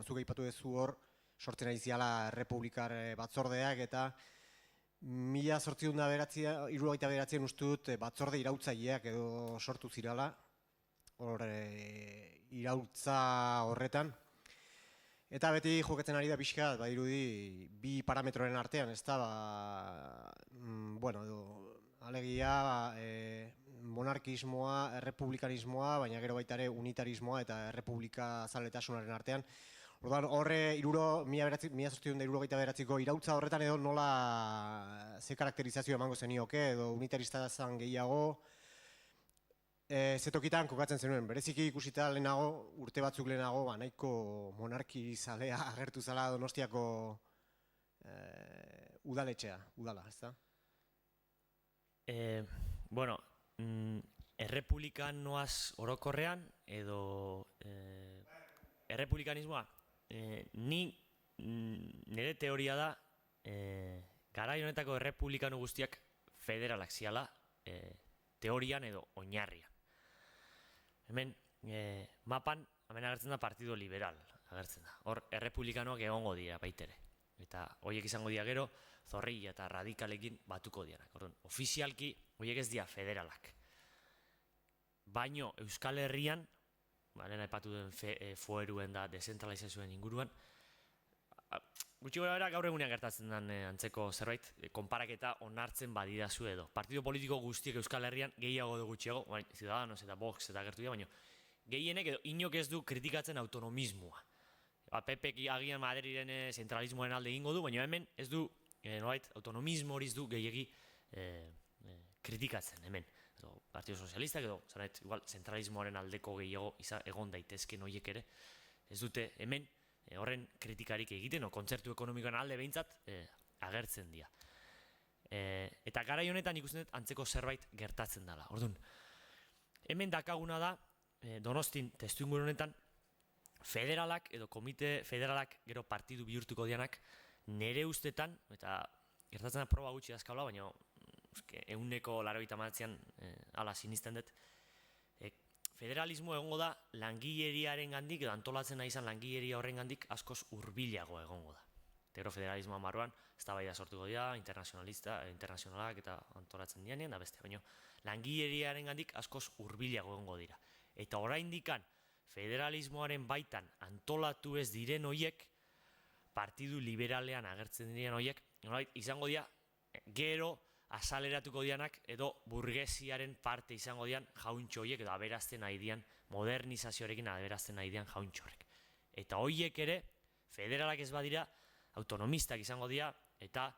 zuk aipatu duzu hor, sortzen ari ziala Errepublikar batzordeak eta 1879an uste dut batzorde irautzaileak edo sortu zirala, hor irautza horretan. Eta beti jokatzen ari da pixka, badirudi, bi parametroren artean, ez da, alegia monarkismoa, errepublikanismoa, baina gero baita ere unitarismoa eta errepublika zaletasunaren artean. Orduan, horre 1879ko irautza horretan edo nola ze karakterizazio emango zenioke edo unitarista zen gehiago, zetokitan kokatzen zenuen, bereziki ikusita lehenago, urte batzuk lehenago, nahiko monarki zalea agertu zala Donostiako udaletxea, udala, ez da? Errepublikanoaz orokorrean edo errepublikanismoa nire teoria da, garai honetako errepublikano guztiak federalak ziala, teorian edo oinarrian. Hemen, mapan, hemen agertzen da Partido Liberal, agertzen da. Hor, errepublikanoak egongo dira baitere. Eta horiek izango dira gero, zorrilla eta radikalekin batuko dianak. Orduan, ofizialki, horiek ez dira federalak. Baino, Euskal Herrian, lehen aipatu den foeruen da dezentralizazioen inguruan, gutxi gora bera gaur egunean gertatzen den antzeko zerbait, konparaketa onartzen badidazu edo. Partido politiko guztiek Euskal Herrian gehiago edo gutxiago, Ciudadanos eta Vox eta gertu dira, baina gehienek edo inok ez du kritikatzen autonomismoa. PP agian Madrilen zentralismoaren alde egingo du, baina hemen ez du, autonomismo hori ez du gehiegi kritikatzen hemen. Partido Sozialistak edo, igual, zentralismoaren aldeko gehiago egon daitezken horiek ere, ez dute hemen horren kritikarik egiten, kontzertu ekonomikoan alde behintzat agertzen dira. Eta garai honetan ikusten dut antzeko zerbait gertatzen dela. Orduan, hemen dakaguna da, Donostin testuinguru honetan, federalak edo komite federalak gero partidu bihurtuko dianak, nere ustetan, eta gertatzen da proba gutxi dazkaula, baina 190an ala sinisten dut, federalismo egongo da langileriaren gandik, edo antolatzen nahi izan langileria horren gandik askoz hurbilago egongo da. Gero federalismoa marruan, ez da baida sortuko dira, internazionalak eta antolatzen dianean, da beste, baina langileriaren gandik askoz hurbilago egongo dira. Eta oraindikan federalismoaren baitan antolatu ez diren hoiek, partidu liberalean agertzen diren hoiek, izango dira gero asaleratuko dianak edo burgesiaren parte izango dian jauntxo horiek edo aberazten nahi dian, modernizazioarekin aberazten nahi dian jauntxo horrek. Eta horiek ere, federalak ez badira, autonomistak izango dira, eta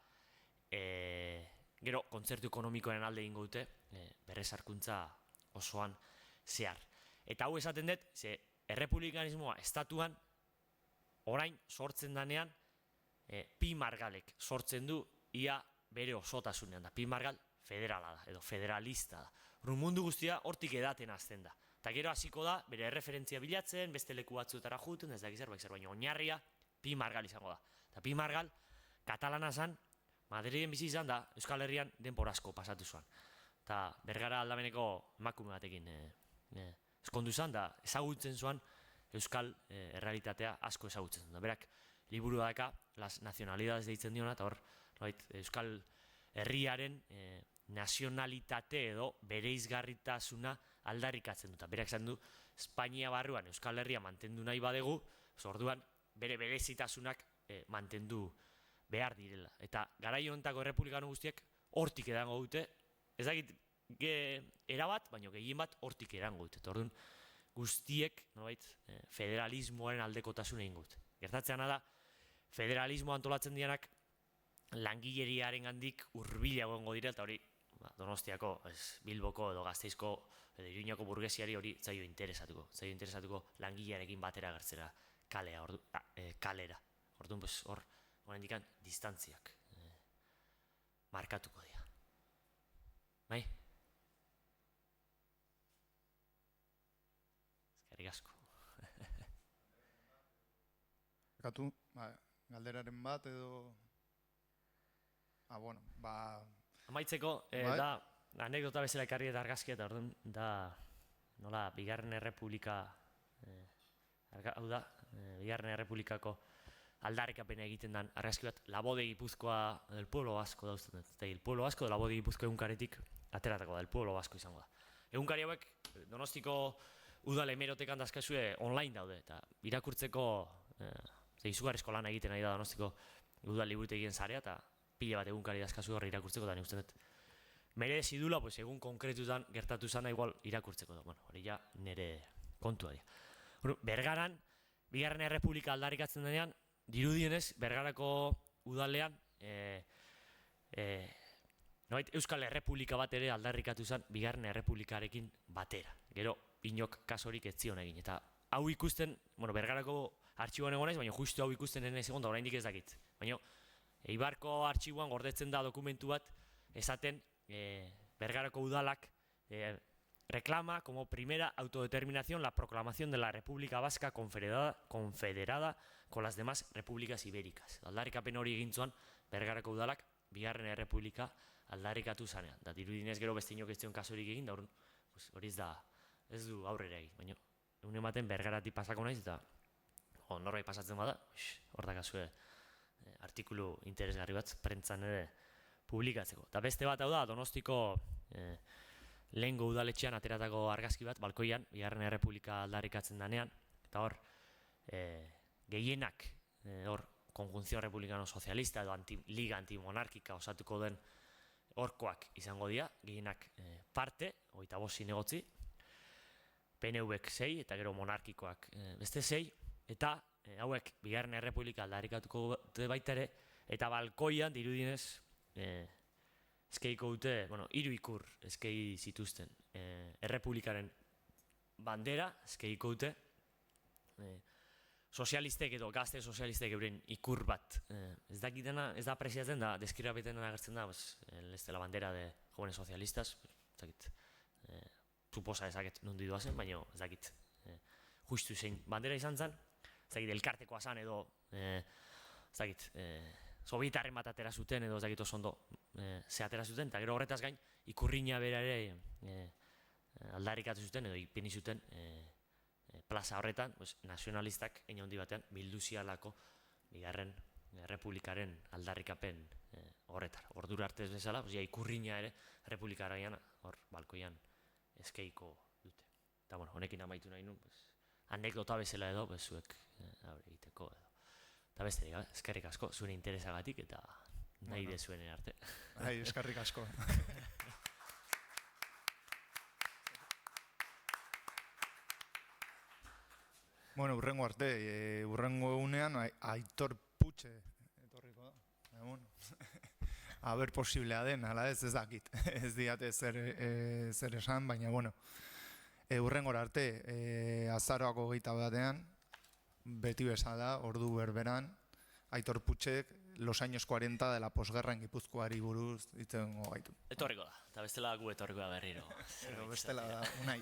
gero kontzertu ekonomikoaren alde egingo dute, berrezarkuntza osoan zehar. Eta hau esaten dut, ze errepublikanismoa estatuan, orain sortzen danean, Pi Margalek sortzen du ia bere osotasunean da. Pi Margal federala da, edo federalista da. Mundu guztia hortik edaten azten da. Eta gero hasiko da, bere referentzia bilatzen, beste leku batzuetara juten, ez dakiz zerbait, baina oinarria Pi Margal izango da. Eta Pi Margal, katalana zan, Madrilen bizi izan da, Euskal Herrian denbora asko pasatu zuen. Eta Bergara aldameneko emakume batekin eskondu zan, da ezagutzen zuen Euskal errealitatea asko ezagutzen zuen. Berak, liburu daka, las nacionalidades deitzen diona, eta hor, Euskal Herriaren nazionalitate edo bereizgarritasuna aldarrikatzen dut. Berak esan du, Espainia barruan Euskal Herria mantendu nahi badegu, orduan bere berezitasunak mantendu behar direla. Eta garai honetako errepublikano guztiak hortik edango dute, ez dakit erabat, baina gehien bat hortik edango dute. Orduan guztiek federalismoaren aldekotasun egin dute. Gertatzeana da, federalismo antolatzen dianak langileriaren gandik hurbilago egongo dira, eta hori Donostiako, Bilboko edo Gasteizko edo Iruñako burgesiari hori zaio interesatuko langilearekin batera gertzera kalera. Orduan, hor, oraindikan distantziak markatuko dira. Bai? Eskerrik asko. Galderaren bat edo... Amaitzeko, da, anekdota bezala ekarri eta argazkia, eta orduan, da, nola, Bigarren Errepublika, hau da, Bigarren Errepublikako aldarrikapena egiten den argazki bat, La Voz de Gipuzkoa del Pueblo Vasco dauzten dut. Eta el Pueblo Vasco, La Voz de Gipuzkoa egunkaretik ateratako da, el Pueblo Vasco izango da. Egunkari hauek, Donostiko udal hemerotekan dazkazue online daude, eta irakurtzeko, izugarrizko lana egiten nahi da Donostiko udal liburutegien zarea, eta pila bat egunkari dazkazu horre irakurtzeko, eta nik uste dut merezi dula, egun konkretutan gertatu zana igual irakurtzeko da. Hori ja nire kontua dira. Bergaran, Bigarren Errepublika aldarrikatzen denean, dirudienez, Bergarako udalean, Euskal Errepublika bat ere aldarrikatu zen Bigarren Errepublikarekin batera. Gero, inok kasorik ez zion egin. Eta hau ikusten, Bergarako artxiboan egon naiz, baina justu hau ikusten denez egon da, oraindik ez dakit. Baina, Eibarko artxiboan gordetzen da dokumentu bat, esaten Bergarako udalak reclama como primera autodeterminación la proclamación de la República Vasca confederada con las demás repúblicas ibéricas. Aldarrikapen hori egin zuen Bergarako udalak bigarren errepublika aldarrikatu zanean. Da dirudinez gero beste inok ez zion kasurik egin, da hori ez du aurrera egin, baina egun ematen Bergaratik pasako naiz eta norbait pasatzen bada, hor dakazue artikulu interesgarri bat prentzan ere publikatzeko. Eta beste bat hau da, Donostiko lehengo udaletxean ateratako argazki bat, balkoian, bigarren errepublika aldarrikatzen danean, eta hor, gehienak, hor, Konjunzio Republikano Sozialista edo Liga Antimonarkika osatuko den horkoak izango dira, gehienak parte, 25 zinegotzi, PNV-ek 6 eta gero monarkikoak beste 6, eta hauek bigarren errepublika aldarrikatuko dute baita ere, eta balkoian dirudinez eskeiko dute, hiru ikur eskei zituzten. Errepublikaren bandera eskeiko dute, sozialistek edo gazte sozialistek euren ikur bat. Ez dakitena, ez da apresiatzen da, deskribapeten agertzen da, la bandera de jóvenes socialistas, ez dakit, suposa ezaket nondi doazen, baina ez dakit justu zein bandera izan zen, ez dakit elkartekoa zan edo, ez dakit, sobietarren bat atera zuten edo ez dakit oso ondo ze atera zuten, eta gero horretaz gain ikurriña bera ere aldarrikatu zuten edo ipini zuten plaza horretan, nazionalistak egin handi batean bildu zialako bigarren errepublikaren aldarrikapen horretar. Ordura arte ez bezala, ikurriña ere errepublikaraian hor balkoian eskeiko dute. Eta honekin amaitu nahi nun, anekdota bezala edo, zuek egiteko edo. Eta beste, eskerrik asko, zuen interesagatik eta nahi dezuen arte. Eskerrik asko. Urrengo arte, urrengo egunean Aitor Putxe etorriko da. Aber posiblea den, ala ez dakit. Ez diate zer esan, baina urrengora arte, azaroako 21ean, beti bezala, ordu berberan, Aitor Putxek los años 40 de la posguerra en Gipuzkoari buruz ditzen gaitu. Etorriko da, eta bestela gu etorriko da berriro. Bestela da, unai.